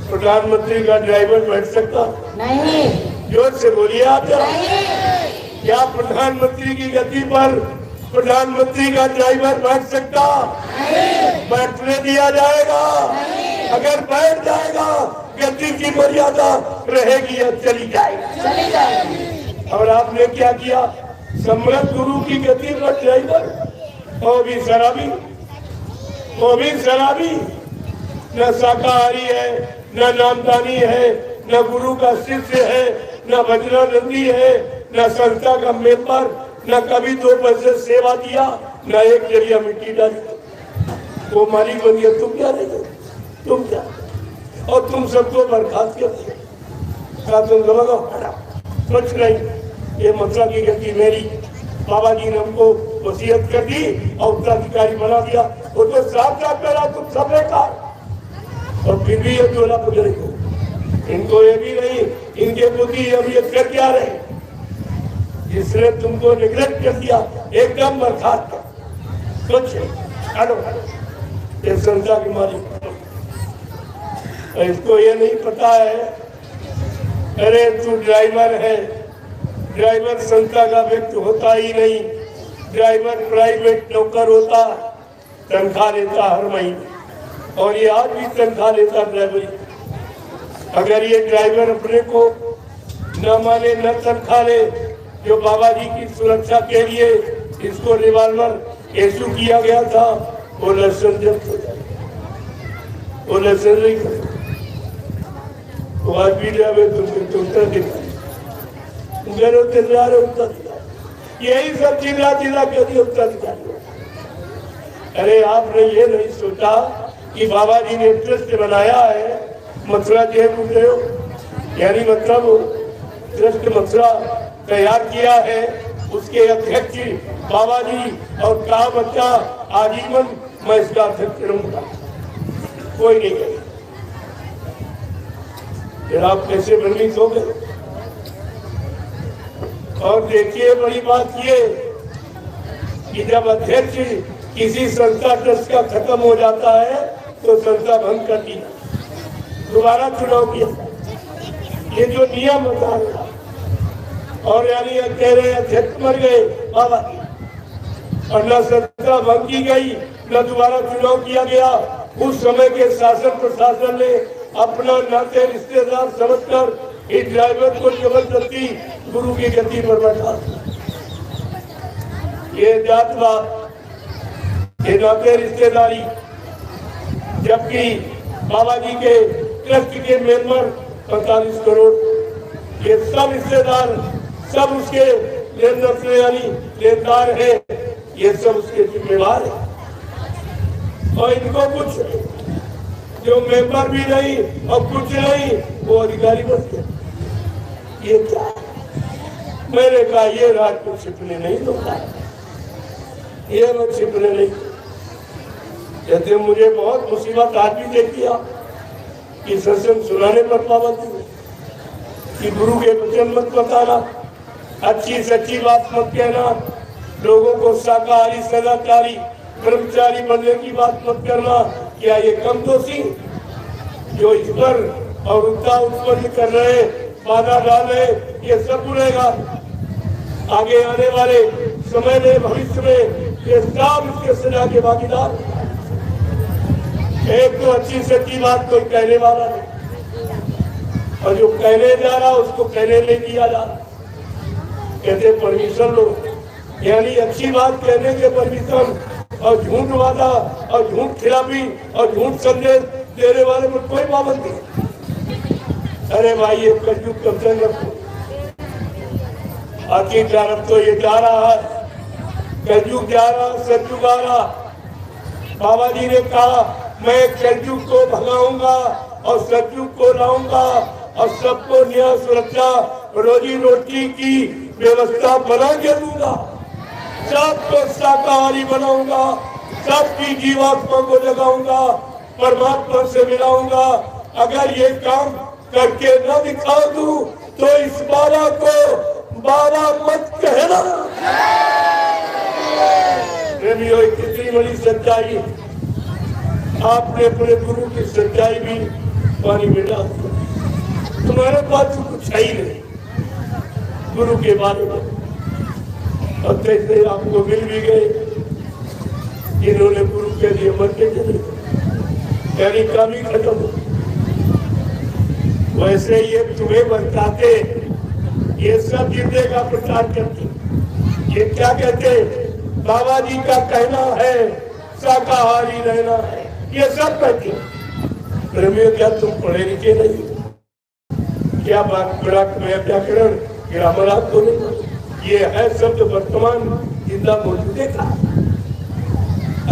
प्रधानमंत्री का ड्राइवर बैठ सकता? नहीं। जोर से बोलिए आप। क्या प्रधानमंत्री की गद्दी पर प्रधानमंत्री का ड्राइवर बैठ सकता? नहीं। बैठने दिया जाएगा? नहीं। अगर बैठ जाएगा गद्दी की मर्यादा रहेगी या चली जाएगी? और आपने क्या किया, सम्राट गुरु की गद्दी पर ड्राइवर, वो भी शराबी, न शाकाहारी है, न नामदानी है, न गुरु का शिष्य है, न वज्रानंदी है, न संस्था का मेंबर, न कभी 2 पैसे सेवा दिया, न एक जरिया मिट्टी डाली। वो मालिक बन गया, तुम क्या रहे? तुम क्या? और तुम सबको बर्खास्त कर तुम लगाओ कुछ नहीं, ये मसला की गलती मेरी। बाबा जी ने हमको वसीयत कर दी और उत्तराधिकारी बना दिया, वो तो साफ मेरा तुम सब बेकार। और फिर भी ये चोला पुजरे को, इनको ये भी नहीं, इनके बुद्धि अब ये कर क्या रहे, इसने तुमको निगलेक्ट कर दिया, एकदम बर्खास्त कर। कुछ हटो, ये संस्था की मालिक, इसको ये नहीं पता है, अरे तू ड्राइवर है, ड्राइवर संस्था का व्यक्ति होता ही नहीं, ड्राइवर प्राइवेट नौकर होता, तनख्वाह लेता हर महीने, और ये आज भी तनख्वाह लेता ड्राइवरी। अगर ये ड्राइवर अपने को न माने, न तनख्वाह ले, जो बाबा जी की सुरक्षा के लिए इसको रिवॉल्वर इशू किया गया था, वो लाइसेंस जब्त हो जाएगा, वो लाइसेंस नहीं कर, वो आज भी जावे तुमको उत्तर दिखाई, यही सब चिल्ला के लिए उत्तराधिकारी। अरे आपने ये नहीं सोचा कि बाबा जी ने ट्रस्ट बनाया है, मथुरा जेल हो, यानी मतलब ट्रस्ट मथुरा तैयार किया है, उसके अध्यक्ष बाबा जी और कहा बच्चा आजीवन मैं इसका अध्यक्ष रहूंगा, कोई नहीं करे। फिर आप कैसे भ्रमित हो गए। और देखिए बड़ी बात ये कि जब अध्यक्ष किसी संस्था ट्रस्ट का खत्म हो जाता है तो संस्था भंग कर दी, दोबारा चुनाव किया। ये जो नियम बता रहा और यानी कह रहे अध्यक्ष मर गए बाबा और न संस्था भंग की गई न दोबारा चुनाव किया गया। उस समय के शासन प्रशासन ने अपना नाते रिश्तेदार समझकर इस ड्राइवर को जबरदस्ती गुरु की गति पर बैठा। ये जातवाद, ये नाते रिश्तेदारी, जबकि बाबा जी के ट्रस्ट के मेंबर 45 करोड़, ये सब रिश्तेदार सब उसके लेनदार है, ये सब उसके जिम्मेवार है। और इनको कुछ जो मेंबर भी नहीं और कुछ नहीं वो अधिकारी बन गए। ये क्या? मैंने कहा ये राज को छिपने नहीं दूंगा, ये मैं छिपने नहीं। कहते मुझे बहुत मुसीबत आज भी देखी कि सत्संग सुनाने पर पाबंदी कि गुरु के वचन मत बताना, अच्छी सच्ची बात मत कहना, लोगों को शाकाहारी सदाचारी ब्रह्मचारी बनने की बात मत करना। क्या ये कम दोषी जो इस पर और उतना उत्पन्न कर रहे बाधा डाल रहे, ये सब बुरेगा। आगे आने वाले समय में भविष्य में ये सब इसके सजा के भागीदार। एक तो अच्छी सच्ची बात कोई कहने वाला नहीं और जो कहने जा रहा उसको कहने नहीं दिया जा रहा। कहते परमिशन लो, यानी अच्छी बात कहने के परमिशन और झूठ वादा और झूठ खिलाफी और झूठ संदेश देने वाले पर कोई पाबंदी। अरे भाई ये कलयुग कब तक रखो। आखिर तरफ तो ये जा रहा है, कलयुग जा रहा, सतयुग आ रहा। बाबा जी ने कहा मैं कलयुग को भगाऊंगा और सतयुग को लाऊंगा और सबको न्याय सुरक्षा रोजी रोटी की व्यवस्था बना के दूंगा, सबको शाकाहारी बनाऊंगा, सबकी जीवात्मा को जगाऊंगा, परमात्मा से मिलाऊंगा। अगर ये काम करके न दिखा दूं तो इस बाबा को बाबा मत कहना। प्रेमियों कितनी बड़ी सच्चाई, आपने अपने गुरु की सच्चाई भी पानी में डाल दी। तुम्हारे पास कुछ है ही नहीं गुरु के बारे में। और कैसे आपको मिल भी गए इन्होंने गुरु के लिए मर के चले, यानी काम ही खत्म हो। वैसे ये तुम्हें बताते, ये सब जिंदे का प्रचार करते, ये क्या कहते, बाबा जी का कहना है शाकाहारी रहना है, ये सब कहते। प्रेमियों क्या तुम पढ़े लिखे नहीं? क्या बात बड़ा व्याकरण ग्रामर आपको नहीं? ये है शब्द वर्तमान जिंदा मौजूदे का।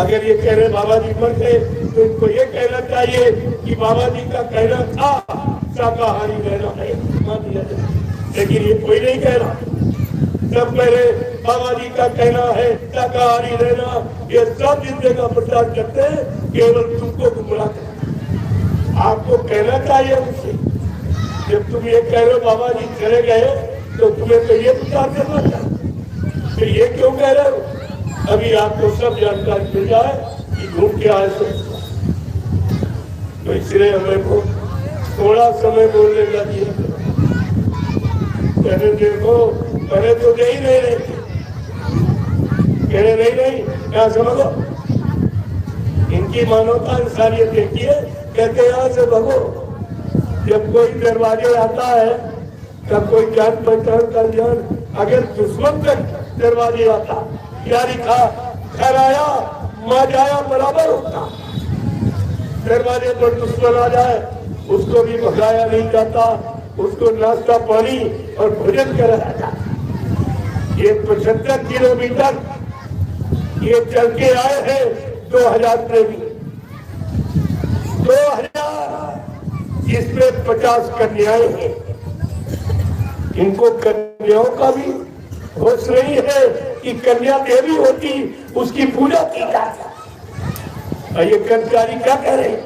अगर ये कह रहे बाबा जी मर गए तो इनको ये कहना चाहिए कि बाबा जी का कहना था शाकाहारी रहना है, मान लिया जाए। लेकिन ये कोई नहीं कह रहा, सब कह रहे बाबा जी का कहना है शाकाहारी रहना। ये सब जिंदे का प्रचार करते हैं, केवल तुमको गुमराह करते। आपको कहना चाहिए उनसे, जब तुम ये कह रहे हो बाबा जी चले गए तो तुम्हें तो ये प्रचार करना चाहिए, फिर ये क्यों कह रहे हो? अभी आपको सब जानकारी मिल जाए कि झूठ क्या है सब। तो इसलिए हमें को थोड़ा समय बोलने का दिया। कहने देखो पहले तो दे ही नहीं रहे, कहने नहीं क्या समझो, इनकी मानवता इंसानियत देखिए। कहते यहाँ से भगो, जब कोई दरवाजे आता है तब कोई जान पहचान कर जान, अगर दुश्मन तक दरवाजे आता क्या लिखा, घर आया माँ जाया बराबर होता। दरवाजे पर दुश्मन आ जाए उसको भी भगाया नहीं जाता, उसको नाश्ता पानी और भोजन कराया जाता। ये 75 किलोमीटर ये चल के आए हैं 2000 प्रेमी, 2000, इसमें 50 कन्याएं हैं। इनको कन्याओं का भी होश नहीं है कि कन्या देवी होती, उसकी पूजा की जाती। ये कर्मचारी क्या कह रहे हैं?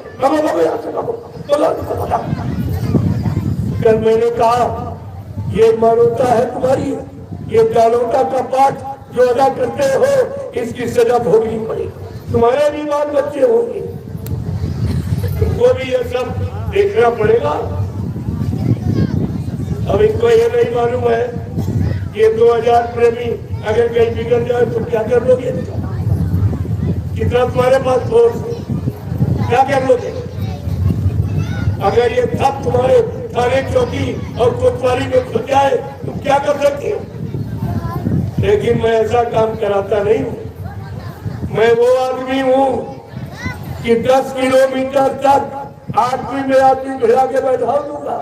कल मैंने कहा ये मानवता है तुम्हारी, ये दानवता का पाठ जो अदा करते हो इसकी सजा भोगनी पड़ेगी, तुम्हारे भी बाल बच्चे होंगे, तुमको भी ये सब देखना पड़ेगा। अब इनको ये नहीं मालूम है ये 2000 प्रेमी अगर कहीं बिगड़ जाए तो क्या कर लोगे? कितना तुम्हारे पास फोर्स है, क्या कर लोगे? अगर ये सब तुम्हारे थाने चौकी और कोतवाली में खुल जाए तो क्या कर सकते हो? लेकिन मैं ऐसा काम कराता नहीं हूँ। मैं वो आदमी हूँ कि 10 किलोमीटर तक आदमी में आदमी भिड़ा के बैठा दूंगा।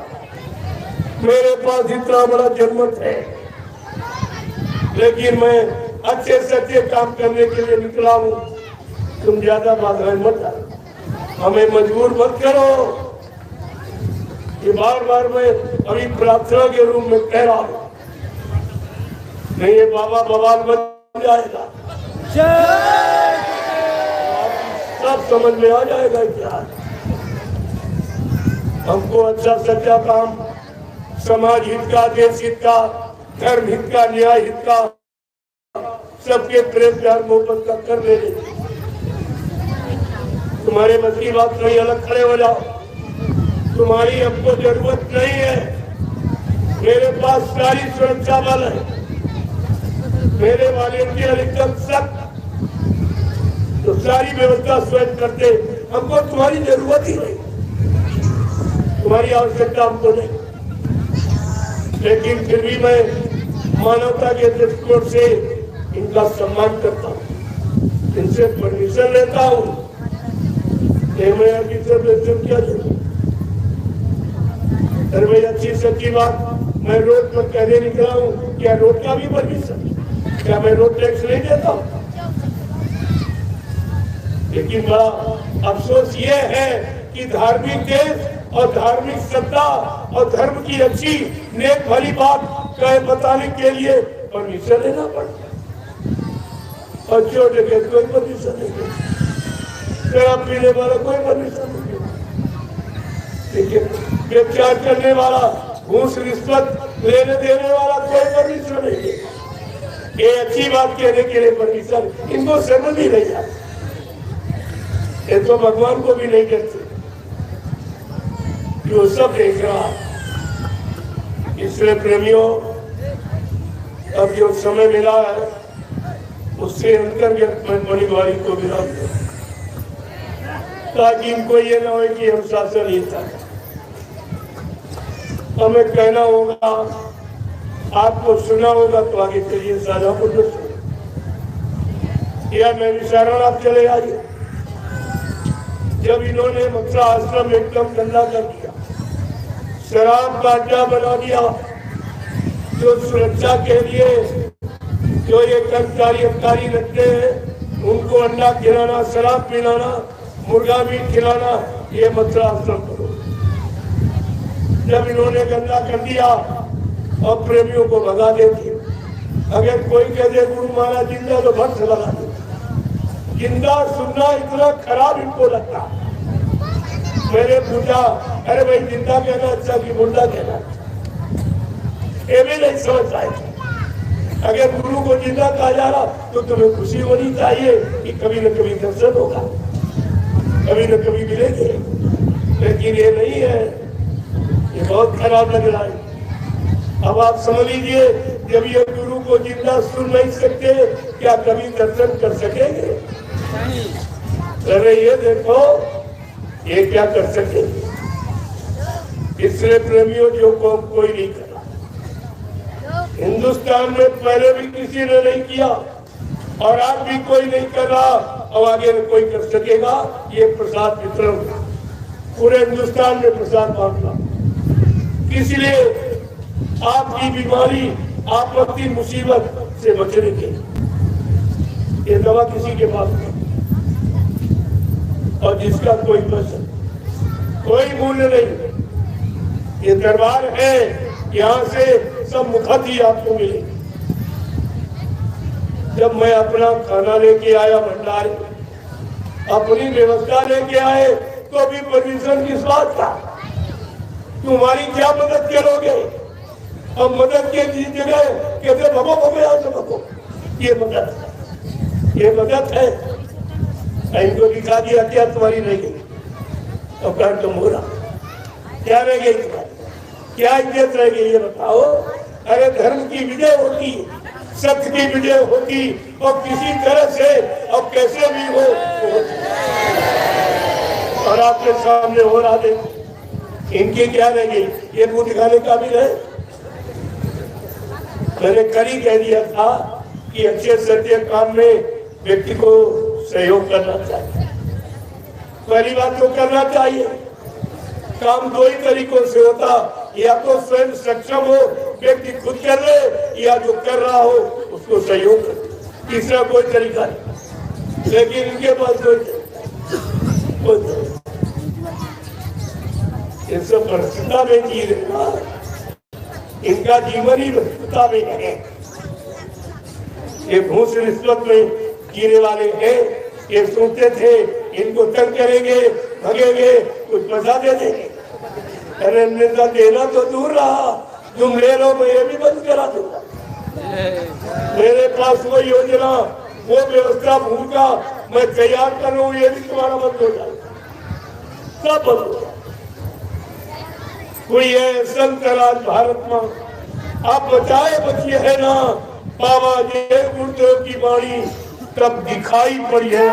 मेरे पास इतना बड़ा जनमत है, लेकिन मैं अच्छे से अच्छे काम करने के लिए निकला हूँ। तुम ज्यादा बाधाएं मत डालो, हमें मजबूर मत करो। ये बार बार मैं अभी प्रार्थना के रूप में कह रहा हूँ, नहीं ये बाबा बवाल बन जाएगा, सब समझ में आ जाएगा क्या। हमको अच्छा सच्चा काम समाज हित का, देश हित का, धर्म हित का, न्याय हित का, सबके प्रेम प्यार मोहब्बत का कर लेने। तुम्हारे बस की बात नहीं, अलग खड़े हो जाओ। तुम्हारी हमको जरूरत नहीं है। मेरे पास सारी सुरक्षा बल है, मेरे वॉलेंटियर एकदम सख्त, तो सारी व्यवस्था स्वयं करते। हमको तुम्हारी जरूरत ही नहीं, तुम्हारी आवश्यकता हमको नहीं। लेकिन फिर भी मैं मानवता के दृष्टिकोण से इनका सम्मान करता हूँ, इनसे परमिशन लेता हूँ। मैं अभी सब क्या अरे भाई अच्छी सच्ची बात, मैं रोड पर कहने निकला हूँ, क्या रोड का भी परमिशन? क्या मैं रोड टैक्स नहीं देता हूँ? लेकिन बड़ा अफसोस ये है कि धार्मिक देश और धार्मिक सत्ता और धर्म की अच्छी नेक भली बात कहे बताने के लिए परमिशन लेना पड़ता है। और छोटे के कोई परमिशन नहीं, शराब पीने वाला कोई परमिशन नहीं, लेकिन व्यभिचार करने वाला, घूस रिश्वत लेने देने वाला कोई परमिशन नहीं। ये अच्छी बात कहने के लिए परमिशन इनको समझ ही नहीं आता। ये तो भगवान को भी नहीं करते, जो सब देख रहा। इसलिए प्रेमियों, अब जो समय मिला है उससे अंतर्गत मैं बड़ी बारी को मिला, ताकि इनको ये ना हो कि हम शासन ही था। हमें कहना होगा, आपको सुना होगा तो आगे चलिए शाहजहांपुर में सुनो, या मैं विचारण आप चले आइए। जब इन्होंने मथुरा आश्रम एकदम गंदा कर दिया, शराब का अड्डा बना दिया, जो सुरक्षा के लिए जो ये कर्मचारी अधिकारी लगते हैं उनको अंडा खिलाना, शराब पिलाना, मुर्गा मीट खिलाना, ये मथुरा आश्रम करो। जब इन्होंने गंदा कर दिया और प्रेमियों को भगा देती, अगर कोई कह दे गुरु महाराज जिंदा तो भक्त लगा दे। जिंदा सुनना इतना खराब इनको लगता। मैंने पूछा, अरे भाई जिंदा कहना अच्छा कि मुर्दा कहना? ये भी नहीं समझ पाए। अगर गुरु को जिंदा कहा जा रहा तो तुम्हें खुशी होनी चाहिए कि कभी न कभी दर्शन होगा, कभी न कभी मिलेंगे, लेकिन ये नहीं है। ये बहुत खराब लग रहा है। अब आप समझ लीजिए, जब ये गुरु को जिंदा सुन नहीं सकते, क्या कभी दर्शन कर सकेंगे? अरे ये देखो, ये क्या कर सकेंगे? इसलिए प्रेमियों, जो कौम कोई नहीं करा, हिंदुस्तान में पहले भी किसी ने नहीं किया और आज भी कोई नहीं कर रहा और आगे में कोई कर सकेगा। ये प्रसाद वितरण पूरे हिंदुस्तान में प्रसाद बांटना, इसलिए आपकी बीमारी, आपत्ति, मुसीबत से बचने के ये दवा किसी के पास नहीं, और जिसका कोई पैसा, कोई मूल्य नहीं। ये दरबार है, यहाँ से सब मुखत ही आपको मिले। जब मैं अपना खाना लेके आया भंडारे, अपनी व्यवस्था लेके आए, तो भी परमिशन किस बात का? तुम्हारी क्या मदद करोगे? अब मदद के जगह कहते भगो भगो यहाँ से भगो, ये मदद है। इनको दिखा दिया क्या तुम्हारी रह गई? अब कहा तुम हो रहा क्या रह गई तुम्हारी? क्या इज्जत रह गई ये बताओ? अरे धर्म की विजय होगी, सत्य की विजय होगी, और किसी तरह से अब कैसे भी हो और आपके सामने हो रहा है। इनकी क्या रह गई? ये मुंह दिखाने का भी है। मैंने कल ही कह दिया था कि अच्छे सत्य काम में व्यक्ति को सहयोग करना चाहिए। पहली बात तो करना चाहिए। काम दो ही तरीकों से होता, या तो स्वयं सक्षम हो व्यक्ति खुद कर ले, या जो कर रहा हो उसको सहयोग करे। तीसरा कोई तरीका नहीं। लेकिन इनके पास ये सब भ्रष्टता में जी रहे, इनका जीवन ही भ्रष्टता में है। ये घूस रिश्वत में जीने वाले हैं। ये सोचते थे इनको तंग करेंगे, भगेंगे, कुछ पैसा दे देंगे। अरे निंदा देना तो दूर रहा, तुम ले लो, मैं ये भी बंद करा दूंगा। मेरे पास वो योजना, वो व्यवस्था भूमिका मैं तैयार कर रहा हूँ, ये भी तुम्हारा बंद हो जाएगा, सब बंद हो जाएगा। कोई है संत राज भारत में, आप बचाए बचिए है ना। बाबा जी गुरुदेव की वाणी तब दिखाई पड़ी है,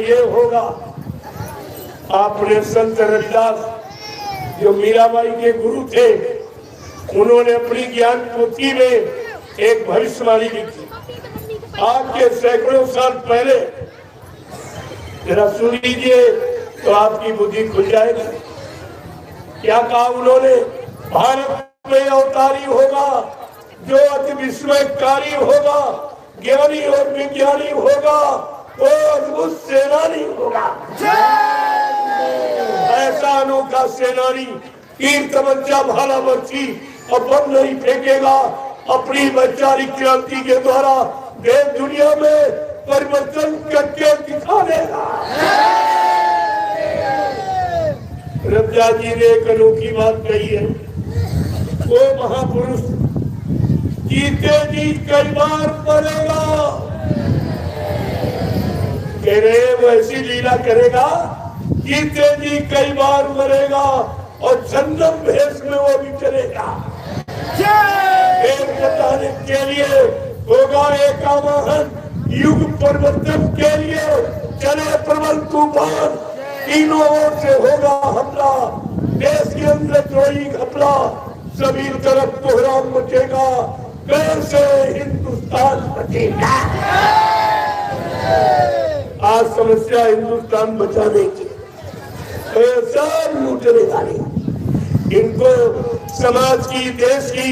ये होगा। आपने संत रविदास जो मीराबाई के गुरु थे, उन्होंने अपनी ज्ञान पोथी में एक भविष्यवाणी लिखी आज के सैकड़ों साल पहले। जरा सुन लीजिए तो आपकी बुद्धि खुल जाएगी। क्या कहा उन्होंने? भारत में अवतारी होगा जो अति विस्मयकारी होगा, ज्ञानी और विज्ञानी होगा, वो अद्भुत सेनानी होगा। ऐसा अनोखा सेनानी तीर तमंचा भाला बर्छी और बम नहीं फेंकेगा, अपनी वैचारिक क्रांति के द्वारा देश दुनिया में परिवर्तन करके दिखा देगा। रविदास जी ने एक अनोखी बात कही है। वो महापुरुष जीते जी कई बार मरेगा, कह रहे वो ऐसी लीला करेगा, जीते जी कई बार मरेगा और जन्म भेष में वो भी चलेगा। एक बताने के लिए होगा एक आवाहन, युग परिवर्तन के लिए चले प्रबल तूफान, तीनों ओर से होगा हमला, देश के अंदर कोई घपला, सभी तरफ कोहराम मचेगा, कैसे हिंदुस्तान बचेगा। आज समस्या हिंदुस्तान बचाने की, सब लूटने वाले, इनको समाज की, देश की,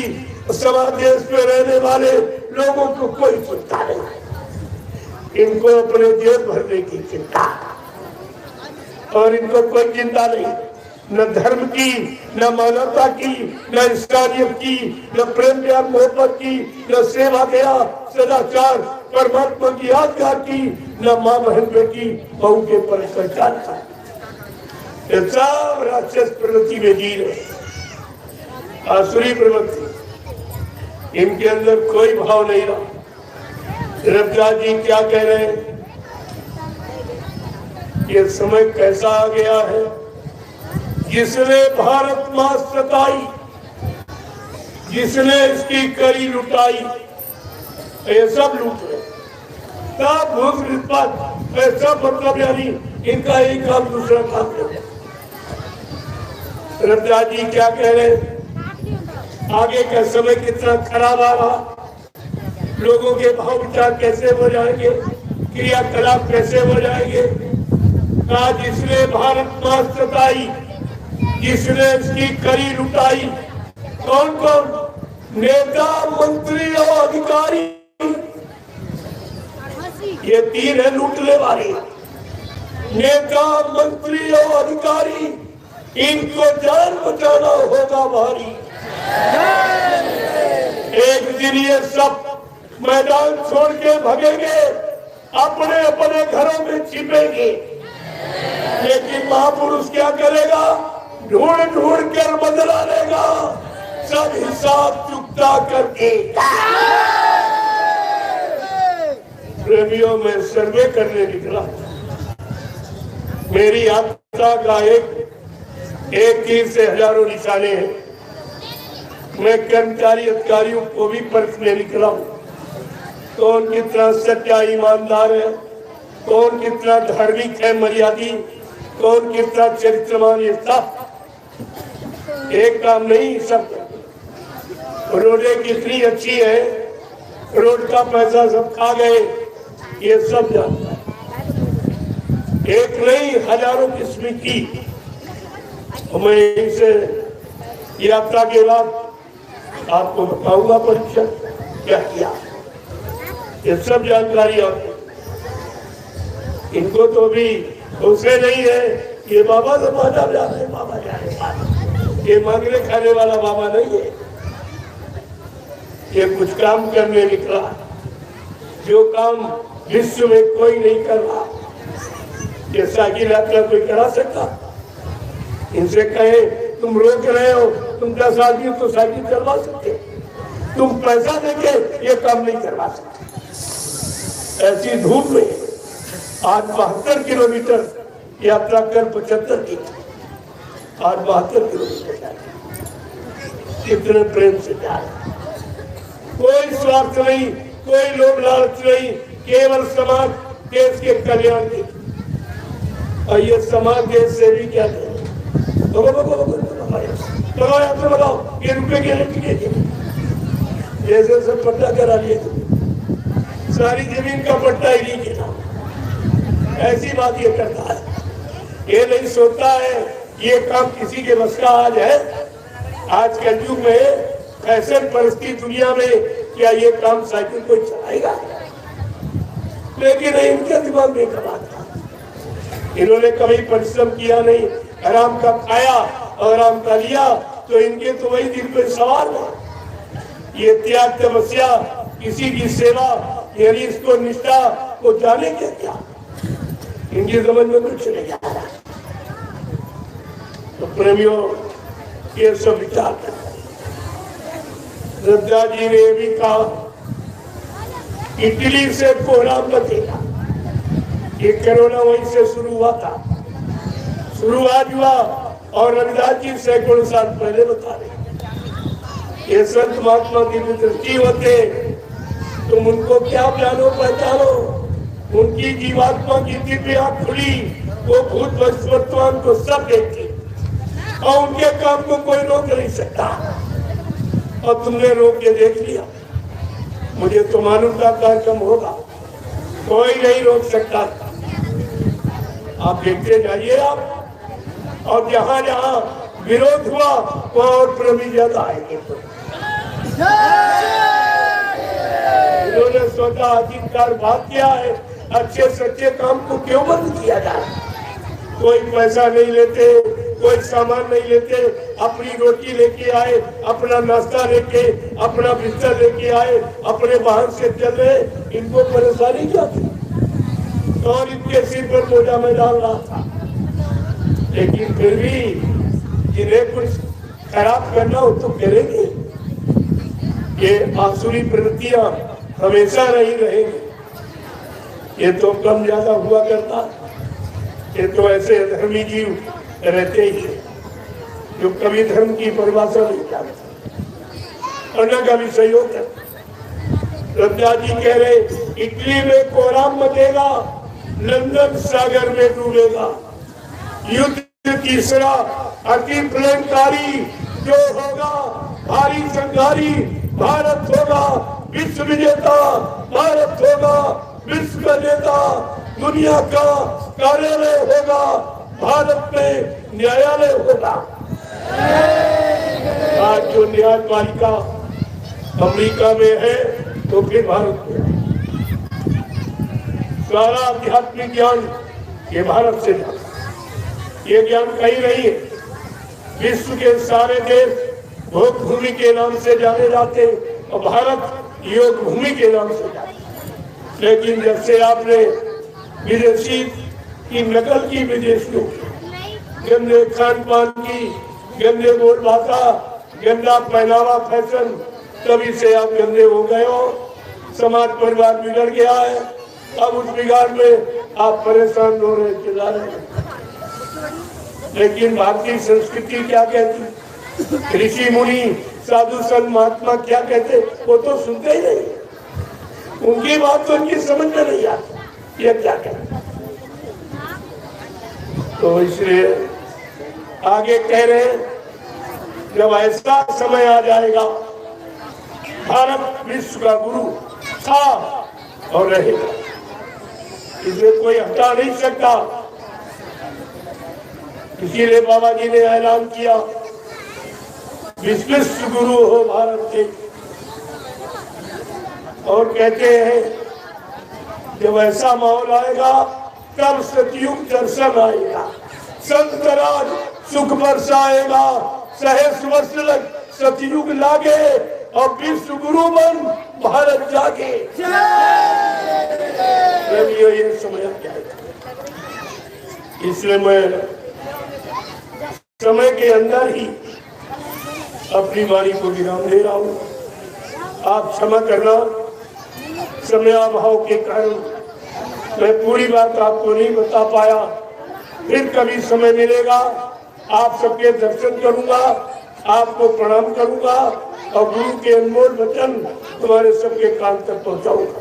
समाज देश में रहने वाले लोगों को कोई चिंता नहीं। इनको अपने जेब भरने की चिंता, और इनको कोई चिंता नहीं, न धर्म की, न मानवता की, न इंसानियत की, न प्रेम प्यार मोहब्बत की, न सेवा दया सदाचार परमात्मा की आज्ञा की, न माँ बहन बेटी बहू के पर संचार का। ये सब राक्षस प्रवृत्ति में जी रहे, आसुरी प्रवृत्ति, इनके अंदर कोई भाव नहीं रहा। रविदास जी क्या कह रहे हैं? ये समय कैसा आ गया है, जिसने भारत मां सताई, जिसने इसकी करी लुटाई, ये सब लूट रहे, सब भूख सब मतलब यानी इनका एक काम दूसरा काम है। रविदास जी क्या कह रहे हैं? आगे का समय कितना खराब आ रहा, लोगों के भाव विचार कैसे हो जाएंगे, क्रियाकलाप कैसे हो जाएंगे। आज जिसने भारत मां सताई, जिसने इसकी करी लुटाई, कौन कौन? नेता, मंत्री और अधिकारी, ये तीन है लूटने वाले। नेता, मंत्री और अधिकारी, इनको जान बचाना होगा भारी। एक दिन ये सब मैदान छोड़ के भगेंगे, अपने अपने घरों में छिपेंगे, लेकिन महापुरुष क्या करेगा? ढूंढ ढूंढ कर बदला लेगा, सब हिसाब चुकता करके। प्रेमियों में सर्वे करने निकला। मेरी यात्रा का एक तीर से हजारों निशाने हैं। मैं कर्मचारी अधिकारियों को भी परखने निकला हूँ। कौन कितना सच्चा ईमानदार है, कौन कितना धार्मिक है, मर्यादी, कौन कितना चरित्रवान। ये सब एक काम नहीं, सब रोडें कितनी अच्छी है, रोड का पैसा सब खा गए, ये सब जानता है। एक नहीं, हजारों किस्म की। मैं इसे यात्रा के बाद आपको बताऊंगा परीक्षा क्या किया, ये सब जानकारी आपको। इनको तो भी उसे नहीं है, ये बाबा से बाबा जा रहे, बाबा जा रहे, ये मांगने खाने वाला बाबा नहीं है। ये कुछ काम करने निकला, जो काम विश्व में कोई नहीं कर रहा। ये साइकिल यात्रा कोई करा सकता? इनसे कहे तुम रोक रहे हो, तुम 10 आदमी तो साइकिल चलवा सकते, तुम पैसा देके ये काम नहीं करवा सकते। ऐसी धूप में आज 72 किलोमीटर यात्रा कर 75 की, आज 72 किलोमीटर जा रहे, कितने प्रेम से जा रहे। कोई स्वार्थ नहीं, कोई लोभ लालच नहीं, केवल समाज देश के कल्याण की। और ये समाज देश से भी क्या है? लगाओ, ये रुपए के लिए जैसे सब पट्टा करा लिए, सारी जमीन का पट्टा ही नहीं किया। ऐसी बात ये करता है, ये नहीं सोचता है ये काम किसी के बस का आज है। आज के युग में ऐसे परिस्थिति दुनिया में क्या ये काम साइकिल कोई चलाएगा? लेकिन इनके दिमाग में कमाता, इन्होंने कभी परिश्रम किया नहीं, आराम का खाया और आराम का लिया, तो इनके तो वही दिल पे सवाल है। ये त्याग, तपस्या, किसी की सेवा, यानी इसको निष्ठा को जाने के क्या, इनकी समझ में कुछ नहीं आ रहा। तो प्रेमियों, ये सब विचार करते। श्रद्धा जी ने भी कहा, इटली से कोहराम बचेगा। ये कोरोना वहीं से शुरू हुआ था, शुरुआत हुआ, और रविदास जी सैकड़ों साल पहले बता रहे। ये संत महात्मा की दृष्टि होते, तुम उनको क्या जानो पहचानो, उनकी जीवात्मा की दिव्य आंख खुली, वो भूत वर्तमान को सब देखती, और उनके काम को कोई रोक नहीं सकता। और तुमने रोक के देख लिया। मुझे तो मालूम था कार्यक्रम होगा, कोई नहीं रोक सकता। आप देखते जाइए आप, और जहां जहां विरोध हुआ वहां और प्रेमी ज्यादा आएंगे। इन्होंने सोचा अधिकार बात किया है, अच्छे सच्चे काम को क्यों बंद किया जाए? कोई पैसा नहीं लेते, कोई सामान नहीं लेते, अपनी रोटी लेके आए, अपना नाश्ता लेके, अपना बिस्तर लेके आए, अपने वाहन से चल रहे। इनको परेशानी क्या थी? और इनके सिर पर बोझा में डाल रहा था। लेकिन फिर भी जिन्हें कुछ खराब करना हो तो करेंगे। ये आसुरी प्रवृत्तियां हमेशा नहीं रहेंगी। ये तो कम ज्यादा हुआ करता, ये तो ऐसे धर्मी जीव रहते ही है जो कभी धर्म की परिभाषा नहीं जानते, और न कभी सहयोग करते। रब्जा जी कह रहे, इटली में कोहराम मचेगा, लंदन सागर में डूबेगा। युद्ध तीसरा अति प्रलयकारी जो होगा, भारी संघारी भारत होगा, विश्व विजेता भारत होगा, विश्व का नेता दुनिया का कार्यालय होगा, भारत में न्यायालय होगा। आज जो न्यायपालिका अमेरिका में है तो फिर भारत में, सारा आध्यात्मिक ज्ञान ये भारत से जाता, ये ज्ञान कहीं नहीं है। विश्व के सारे देश भोग भूमि के नाम से जाने जाते, और भारत योग भूमि के नाम से जाना। लेकिन जब से आपने विदेशी की नकल की, विदेशियों की गंदे खान पान की, गंदे बोल भाषा, गंदा पहनावा, फैशन, तभी से आप गंदे हो गए हो। समाज परिवार बिगड़ गया है। अब उस बिगाड़ में आप परेशान हो रहे, चिल्ला रहे। लेकिन भारतीय संस्कृति क्या कहती, ऋषि मुनि साधु संत महात्मा क्या कहते, वो तो सुनते ही नहीं। उनकी बात तो उनकी समझ में नहीं आती, ये क्या कहते। तो इसलिए आगे कह रहे हैं, जब ऐसा समय आ जाएगा, भारत विश्व का गुरु था और रहेगा, इसे कोई हटा नहीं सकता। इसीलिए बाबा जी ने ऐलान किया, विश्व गुरु हो भारत के। और कहते हैं जब ऐसा माहौल आएगा तब सतयुग दर्शन आएगा, संत राज सुख बरसाएगा, सहस्र वर्ष लग सतयुग लागे और विश्व गुरु बन भारत जागे। ये समय क्या है। इसलिए मैं समय के अंदर ही अपनी वाणी को विराम दे रहा हूँ। आप क्षमा करना, समय अभाव के कारण मैं पूरी बात आपको नहीं बता पाया। फिर कभी समय मिलेगा, आप सबके दर्शन करूंगा, आपको प्रणाम करूंगा और गुरु के अनमोल वचन तुम्हारे सबके कान तक पहुंचाऊंगा।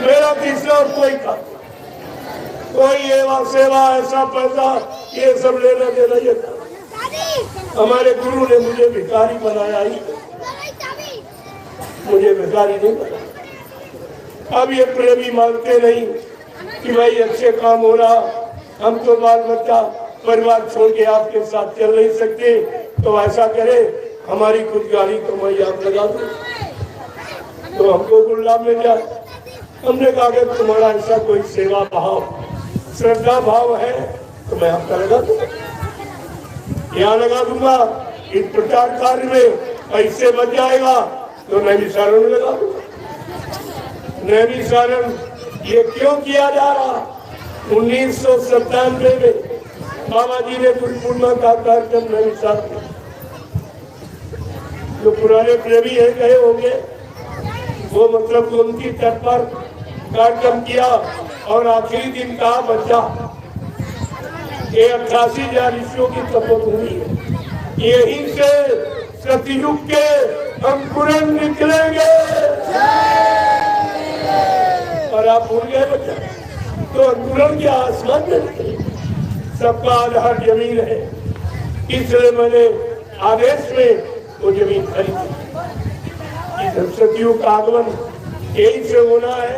मेरा तीसरा और कोई काम, कोई सेवा ऐसा पैसा ये सब लेना देना ये था। हमारे गुरु ने मुझे भिखारी बनाया ही, मुझे भिखारी नहीं बनाया। अब ये प्रेमी मानते नहीं कि भाई अच्छे काम हो रहा, हम तो बाल बच्चा परिवार छोड़ के आपके साथ चल नहीं सकते, तो ऐसा करे हमारी खुद गाड़ी कमाई आप लगा दो तो हमको गुल्ला मिल जाए। हमने कहा कि तुम्हारा ऐसा कोई सेवा भाव श्रद्धा भाव है तो मैं आपका लगा दूंगा, यहाँ लगा दूंगा। इस प्रचार कार्य में पैसे बच जाएगा तो नैमिषारण में लगा दूंगा। नैमिषारण ये क्यों किया जा रहा, 1997 में बाबा जी ने गुरु पूर्णिमा का कार्यक्रम नैमिषारण, जो पुराने प्रेमी है गए होंगे, वो मतलब उनकी तट पर कार्यक्रम किया और आखिरी दिन का बच्चा ये 88,000 ऋषियों की तपोभूमि है। यहीं से सतयुग के अंकुरन निकलेंगे। और आप भूल गए बच्चा, तो अंकुरन के आसमान में निकले। सबका आधार जमीन है, इसलिए मैंने आदेश में वो जमीन खरीदी। सतयुग का आगमन यही से होना है।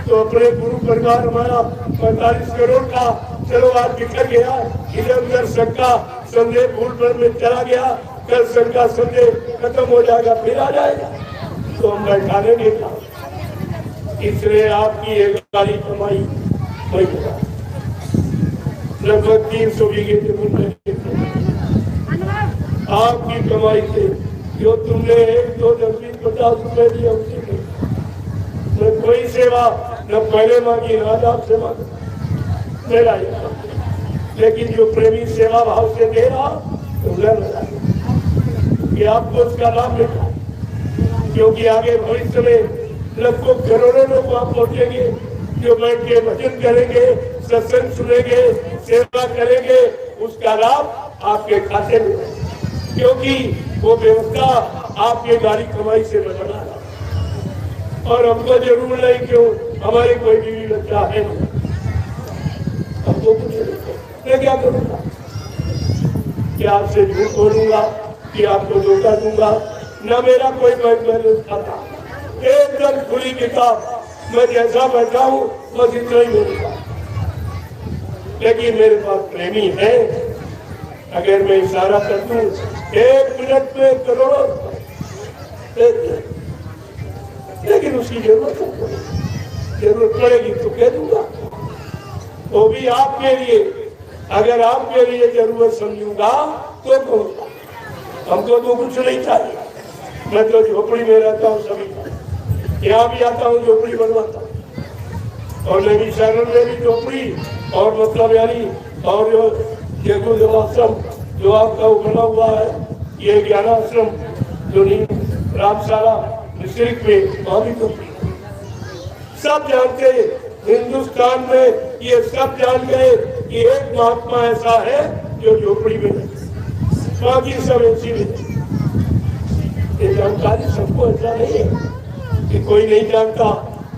तो अपने गुरु परिवार हमारा 45 करोड़ का, चलो आज बिखर गया, इधर उधर सबका संदेह भूल भर में चला गया, कल सबका संदेह खत्म हो जाएगा, फिर आ जाएगा तो हम बैठाने नहीं था। इसलिए आपकी एक गाड़ी कमाई वही होगा, लगभग 300 बीघे जमीन में आपकी कमाई से जो तुमने 1, 2, 10, 20, 50 रुपए दिया, उसी में न कोई सेवा न पहले मांगी न आज आपसे मांगी, मेरा ही। लेकिन जो प्रेमी सेवा भाव से दे रहा तो कि आपको उसका लाभ मिला, क्योंकि आगे भविष्य में लगभग करोड़ों लोग वहां पहुंचेंगे जो बैठ के भजन करेंगे, सत्संग सुनेंगे, सेवा करेंगे, उसका लाभ आपके खाते में, क्योंकि वो व्यवस्था आपके गाड़ी कमाई से मैं बना रहा। और हमको जरूर नहीं, क्यों हमारे कोई बीवी बच्चा है, हमको कुछ मैं क्या करूँगा, कि आपसे झूठ बोलूंगा, कि आपको धोखा दूंगा, न मेरा कोई बैंक बैलेंस खाता, एकदम खुली किताब, मैं जैसा बैठा हूँ बस इतना ही बोलूंगा। लेकिन मेरे पास प्रेमी है, अगर मैं इशारा कर दूं 1 मिनट में करोड़ों, लेकिन उसकी जरूरत पड़ेगी तो कह दूंगा, वो भी आपके लिए। अगर आपके लिए जरूरत समझूंगा तो कहूंगा, हमको तो कुछ नहीं चाहिए, मैं तो झोपड़ी में रहता हूँ, सभी यहाँ भी आता हूँ, झोपड़ी बनवाता हूँ। और नवी शरण में भी झोपड़ी और मतलब यानी और जो गुरुदेव आश्रम जो आपका बना हुआ है, ये ज्ञानाश्रम जो नहीं रामशाला डिस्ट्रिक्ट में, वहाँ भी झोपड़ी। सब जानते हिंदुस्तान में, ये सब जान गए कि एक महात्मा ऐसा है जो झोपड़ी में है, बाकी सब ऐसी में। ये जानकारी सबको ऐसा नहीं है कि कोई नहीं जानता,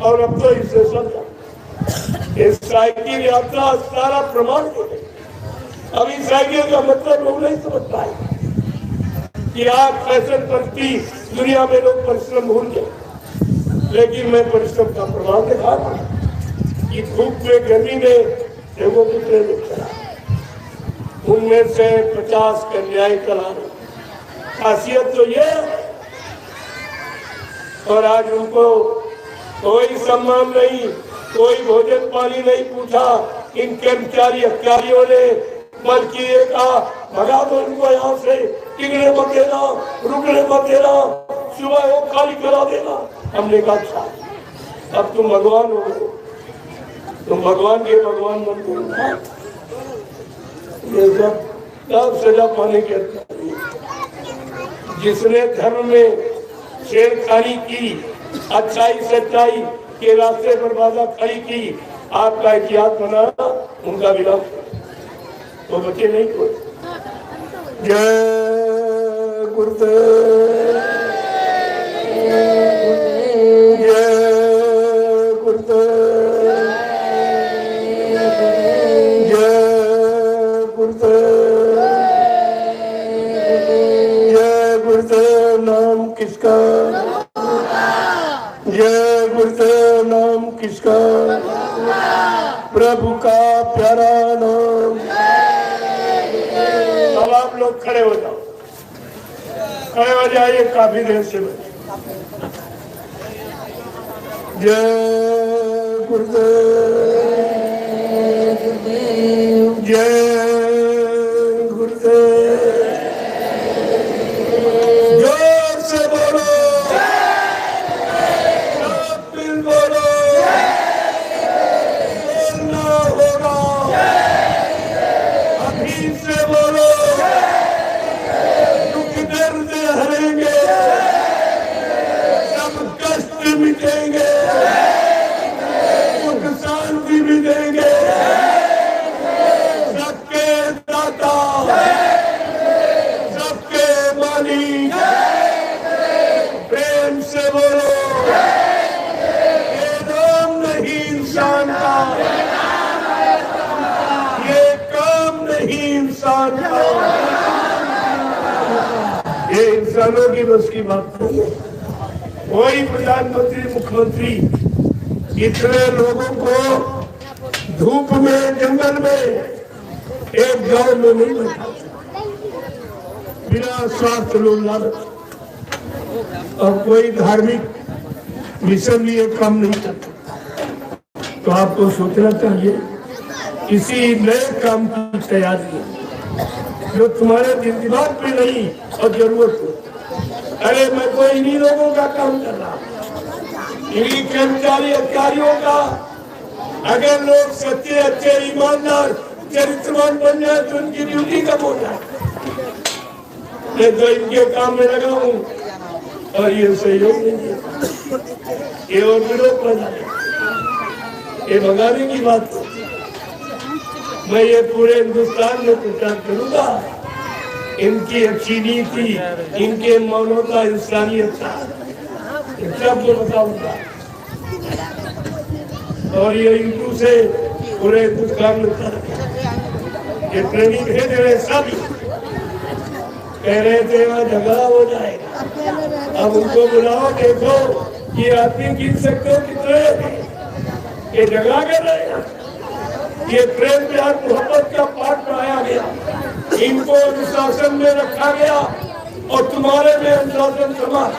और अब तो इससे सब जानता। इस साइकिल यात्रा सारा प्रमाण है। अभी साइकिल का मतलब लोग नहीं समझ पाए कि आज फैशन प्रति दुनिया में लोग परिश्रम भूल गए, लेकिन मैं परिश्रम का प्रभाव दिखा रहा हूँ कि धूप में गर्मी में देखो कितने लोग चला, उनमें से 50 कन्याएं चला रही। खासियत तो ये, और आज उनको कोई सम्मान नहीं, कोई भोजन पानी नहीं पूछा इन कर्मचारी अधिकारियों ने, बल्कि ये कहा भगा दो इनको यहाँ से, टिकने मत देना, रुकने मत देना, सुबह वो खाली करा देना। हमने कहा अच्छा, अब तुम भगवान हो गए, तुम भगवान के भगवान बन गए। ये सब सजा पाने के जिसने धर्म में छेड़खानी की, अच्छाई सच्चाई के रास्ते पर बाधा खड़ी की, आपका इतिहास बनाना उनका विलास, तो बच्चे नहीं कोई। जय गुरुदेव, जय गुरुदेव, जय गुरुदेव, जय गुरुदेव। नाम किसका? जय गुरुदेव। नाम किसका? प्रभु का प्यारा नाम। अब आप लोग खड़े हो जाओ, खड़े हो जाइए, काफी देर से जय गुरुदेव, जय गुरुदेव। जोर से बोलो, फिर बोलो, बोलना होगा, अभी से बोलो, दुख दर्द हरेंगे, सब कष्ट मिटेंगे, सुख शांति भी देंगे। सबके दाता, सबके मालिक, प्रेम से बोलो, ये नाम नहीं इंसान का, ये काम नहीं इंसान का, ये इंसानों की बस की बात नहीं है। कोई प्रधानमंत्री मुख्यमंत्री इतने लोगों को धूप में जंगल में एक गांव में नहीं बैठा, बिना स्वार्थ लोग लालच, और कोई धार्मिक मिशन लिए काम नहीं करता। तो आपको सोचना चाहिए किसी नए काम की तैयारी है जो तुम्हारे दिमाग पे नहीं और जरूरत हो। अरे मैं तो इन्हीं लोगों का काम कर रहा, इन्हीं कर्मचारी अधिकारियों का। अगर लोग सच्चे अच्छे ईमानदार चरित्रवान बन जाए तो उनकी ड्यूटी कम हो जाए। मैं तो इनके काम में लगा हूँ और ये सहयोग नहीं है, ये और विरोध बना, ये भगाने की बात है। मैं ये पूरे हिंदुस्तान में प्रचार करूंगा, इनकी अच्छी नीति, इनके मानवता, इंसानियत सबको बताऊंगा। और ये इनको से पूरे हिंदुस्तान में ये ट्रेनिंग भेज रहे, सब कह रहे थे वहाँ झगड़ा हो जाएगा। अब उनको बुलाओ, देखो ये आदमी गिन सकते हो कितने ये झगड़ा कर रहे हैं। ये प्रेम प्यार मोहब्बत का पाठ पढ़ाया गया, इनको अनुशासन में रखा गया, और तुम्हारे में अनुशासन समाज,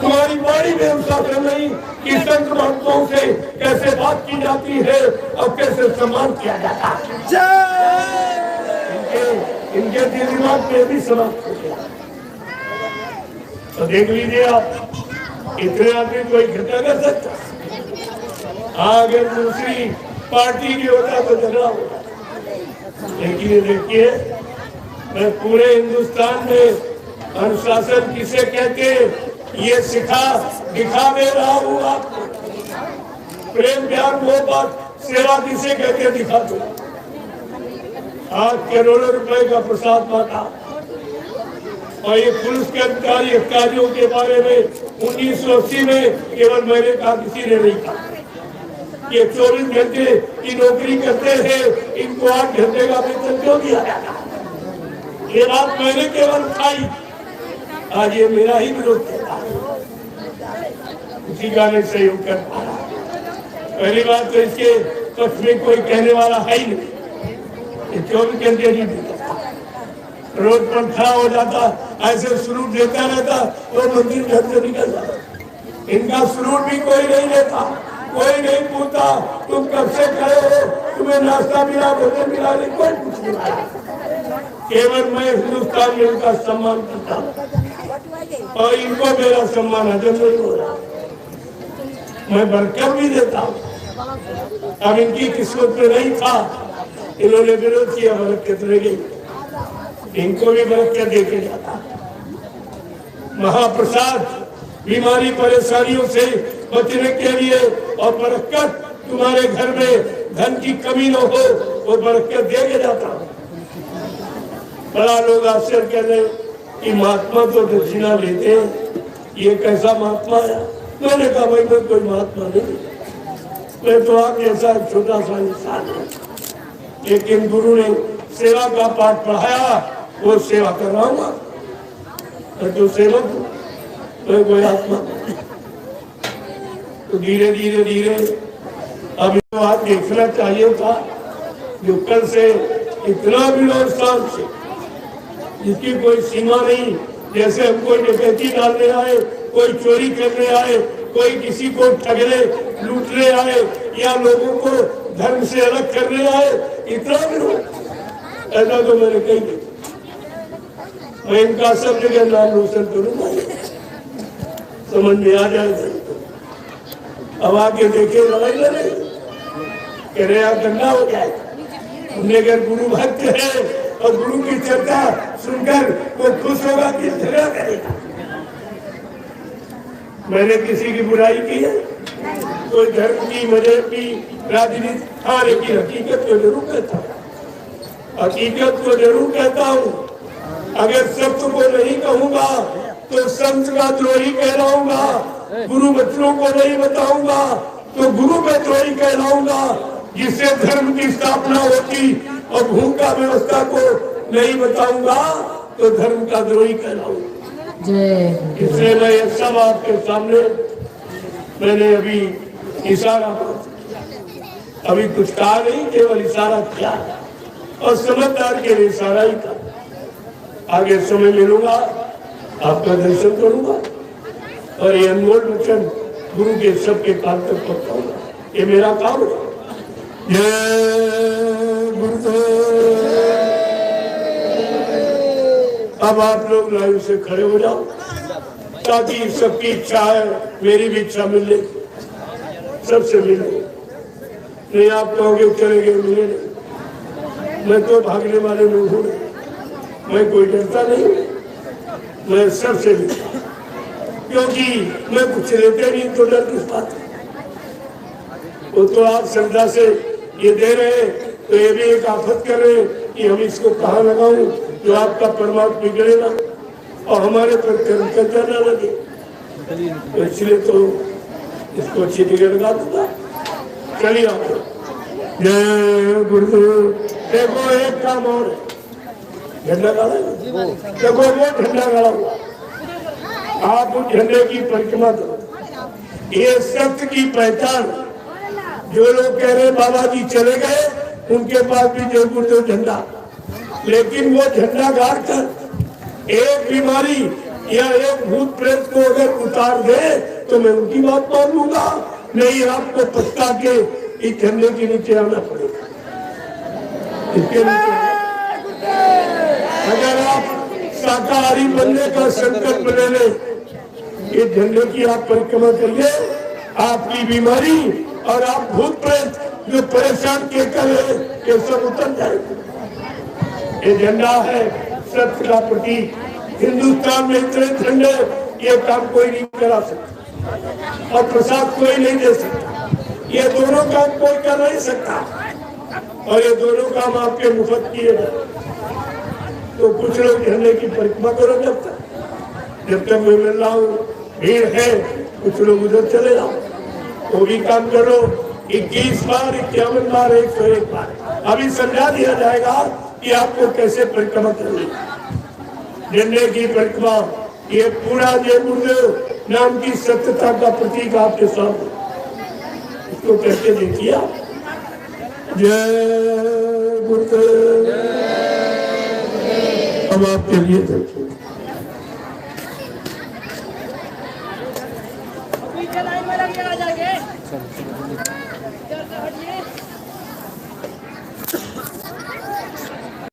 तुम्हारी वाणी में अनुशासन नहीं कि संत महात्माओं से कैसे बात की जाती है और कैसे सम्मान किया जाता है। इनके दिमाग में भी समाप्त हो गया। तो देख लीजिए आप, इतने आदमी कोई इकट्ठा कर सकता। अगर दूसरी पार्टी की होता तो झगड़ा होता, लेकिन ये देखिए, मैं पूरे हिंदुस्तान में अनुशासन किसे कहते ये सिखा दिखा दे रहा हूँ आपको। प्रेम प्यार मोहब्बत सेवा किसे कहते दिखा दो। आज करोड़ों रुपए का प्रसाद बांटा, और ये पुलिस के अधिकारियों के बारे में 1980 में केवल मैंने कहा, किसी ने नहीं कहा। ये 24 घंटे की नौकरी करते हैं, इनको 8 घंटे का वेतन क्यों दिया जाता? ये बात मैंने केवल खाई, आज ये मेरा ही विरोध करता है, उसी का नहीं सहयोग कर पा रहा। पहली बात तो इसके पक्ष में कोई कहने वाला है ही नहीं। 24 घंटे नहीं देता, रोड पर खड़ा हो जाता, ऐसे शुरू देता रहता तो मंदिर घर से निकल जाता। इनका शुरू भी कोई नहीं देता, कोई नहीं पूछता तुम कब से खड़े हो, तुम्हें नाश्ता मिला, भोजन मिला, नहीं कोई कुछ नहीं मिला। केवल मैं हिंदुस्तान में उनका सम्मान करता हूँ और इनको मेरा सम्मान हजम नहीं हो रहा। मैं बरकत भी देता हूँ, अब इनकी किस्मत में नहीं था, इन्होंने विरोध किया, बरकत रह गई, इनको भी बरकत देके जाता। महाप्रसाद बीमारी परेशानियों से बचने के लिए और बरकत तुम्हारे घर में धन की कमी न हो और बरकत देके जाता। बड़ा लोग आश्चर्य कर रहे कि महात्मा तो दक्षिणा लेते हैं, ये कैसा महात्मा है? मैंने कहा भाई मैं कोई महात्मा नहीं, मैं तो आप जैसा छोटा सा इंसान हूँ, लेकिन गुरु ने सेवा का पाठ पढ़ाया, वो सेवा कर रहा हूँ। मैं तो सेवक हूँ, मैं कोई आत्मा। तो धीरे धीरे धीरे अब इसको आप देखना चाहिए था, जो कल से इतना विरोध शांत से, जिसकी कोई सीमा नहीं, जैसे हम कोई डकैती डालने आए, कोई चोरी करने आए, कोई किसी को ठगने लूटने आए या लोगों को धर्म से अलग करने आए, इतना विरोध ऐसा तो मैंने कही नहीं। मैं इनका सब जगह नाम रोशन करूंगा, समझ में आ जाएगा। अब आके देखे लड़ाई लड़े, कह रहे आप दंगा हो जाए। हमने अगर गुरु भक्त है और गुरु की चर्चा सुनकर वो खुश होगा कि झगड़ा करेगा? मैंने किसी की बुराई की है? कोई धर्म की, मजहब की, राजनीति? हाँ, लेकिन हकीकत को जरूर कहता हूँ, हकीकत को जरूर कहता हूँ। अगर सत्य को नहीं कहूँगा तो संत का द्रोही कहलाऊंगा, गुरु बच्चों को नहीं बताऊंगा तो गुरु का द्रोही कहलाऊंगा। जिससे धर्म की स्थापना होती और भूमिका व्यवस्था को नहीं बताऊंगा तो धर्म का द्रोही कहलाऊंगा। इसलिए मैं ये सब आपके सामने मैंने अभी इशारा, अभी कुछ कहा नहीं, केवल इशारा किया और समझदार के लिए इशारा ही था। आगे समय मिलूंगा, आपका दर्शन करूंगा और ये अनमोल वचन गुरु के सबके कान तक पहुंचाऊंगा। ये मेरा काम है। जय गुरुदेव। अब आप लोग लाइन से खड़े हो जाओ ताकि सबकी इच्छा है, मेरी भी इच्छा मिले, सबसे मिले। नहीं आप कहोगे चले गए, मिले नहीं। मैं तो भागने वाले लोग हूँ, मैं कोई डरता नहीं, मैं सबसे मिलता, क्योंकि मैं कुछ लेते नहीं तो डर किस बात है? वो तो आप श्रद्धा से ये दे रहे हैं, तो ये भी एक आफत कर रहे हैं कि हम इसको कहाँ लगाऊं जो आपका परमात्मा बिगड़े ना और हमारे पर कर्म ना लगे। तो इसलिए तो इसको अच्छी जगह लगा दूंगा। चलिए आप जय गुरुदेव। देखो एक काम और झंडा गाड़ा, देखो वो झंडा गाड़ा हुआ, आप उस झंडे की परिक्रमा करो। ये सत्य की पहचान। जो लोग कह रहे बाबा जी चले गए, उनके पास भी जय गुरुदेव झंडा, लेकिन वो झंडा गाड़ कर एक बीमारी या एक भूत प्रेत को अगर उतार दे तो मैं उनकी बात मान लूंगा। नहीं, आपको पछता के इस झंडे के नीचे आना पड़ेगा। इसके नीचे अगर आप शाकाहारी बनने का संकल्प ले लें ये झंडे की आप परिक्रमा करिए, आपकी बीमारी और आप भूत प्रेत जो परेशान के करे ये सब उतर जाएगा। ये झंडा है सत्य का प्रतीक। हिंदुस्तान में इतने झंडे, ये काम कोई नहीं करा सकता और प्रसाद कोई नहीं दे सकता। ये दोनों काम कोई कर नहीं सकता और ये दोनों काम आपके मुफ्त किए गए। तो कुछ लोग झंडे की परिक्रमा करो जब तक मैं मिल रहा हूँ, भीड़ है, कुछ लोग उधर चले जाओ, वो भी काम करो। 21 बार, 51 बार, 101 बार अभी समझा दिया जाएगा कि आपको कैसे परिक्रमा करनी। झंडे की परिक्रमा ये पूरा जय गुरुदेव नाम की सत्यता का प्रतीक आपके सामने, इसको कहते देखिए आप। जय गुरुदेव। हम आपके लिए देखिए लाइन में लग जाएंगे।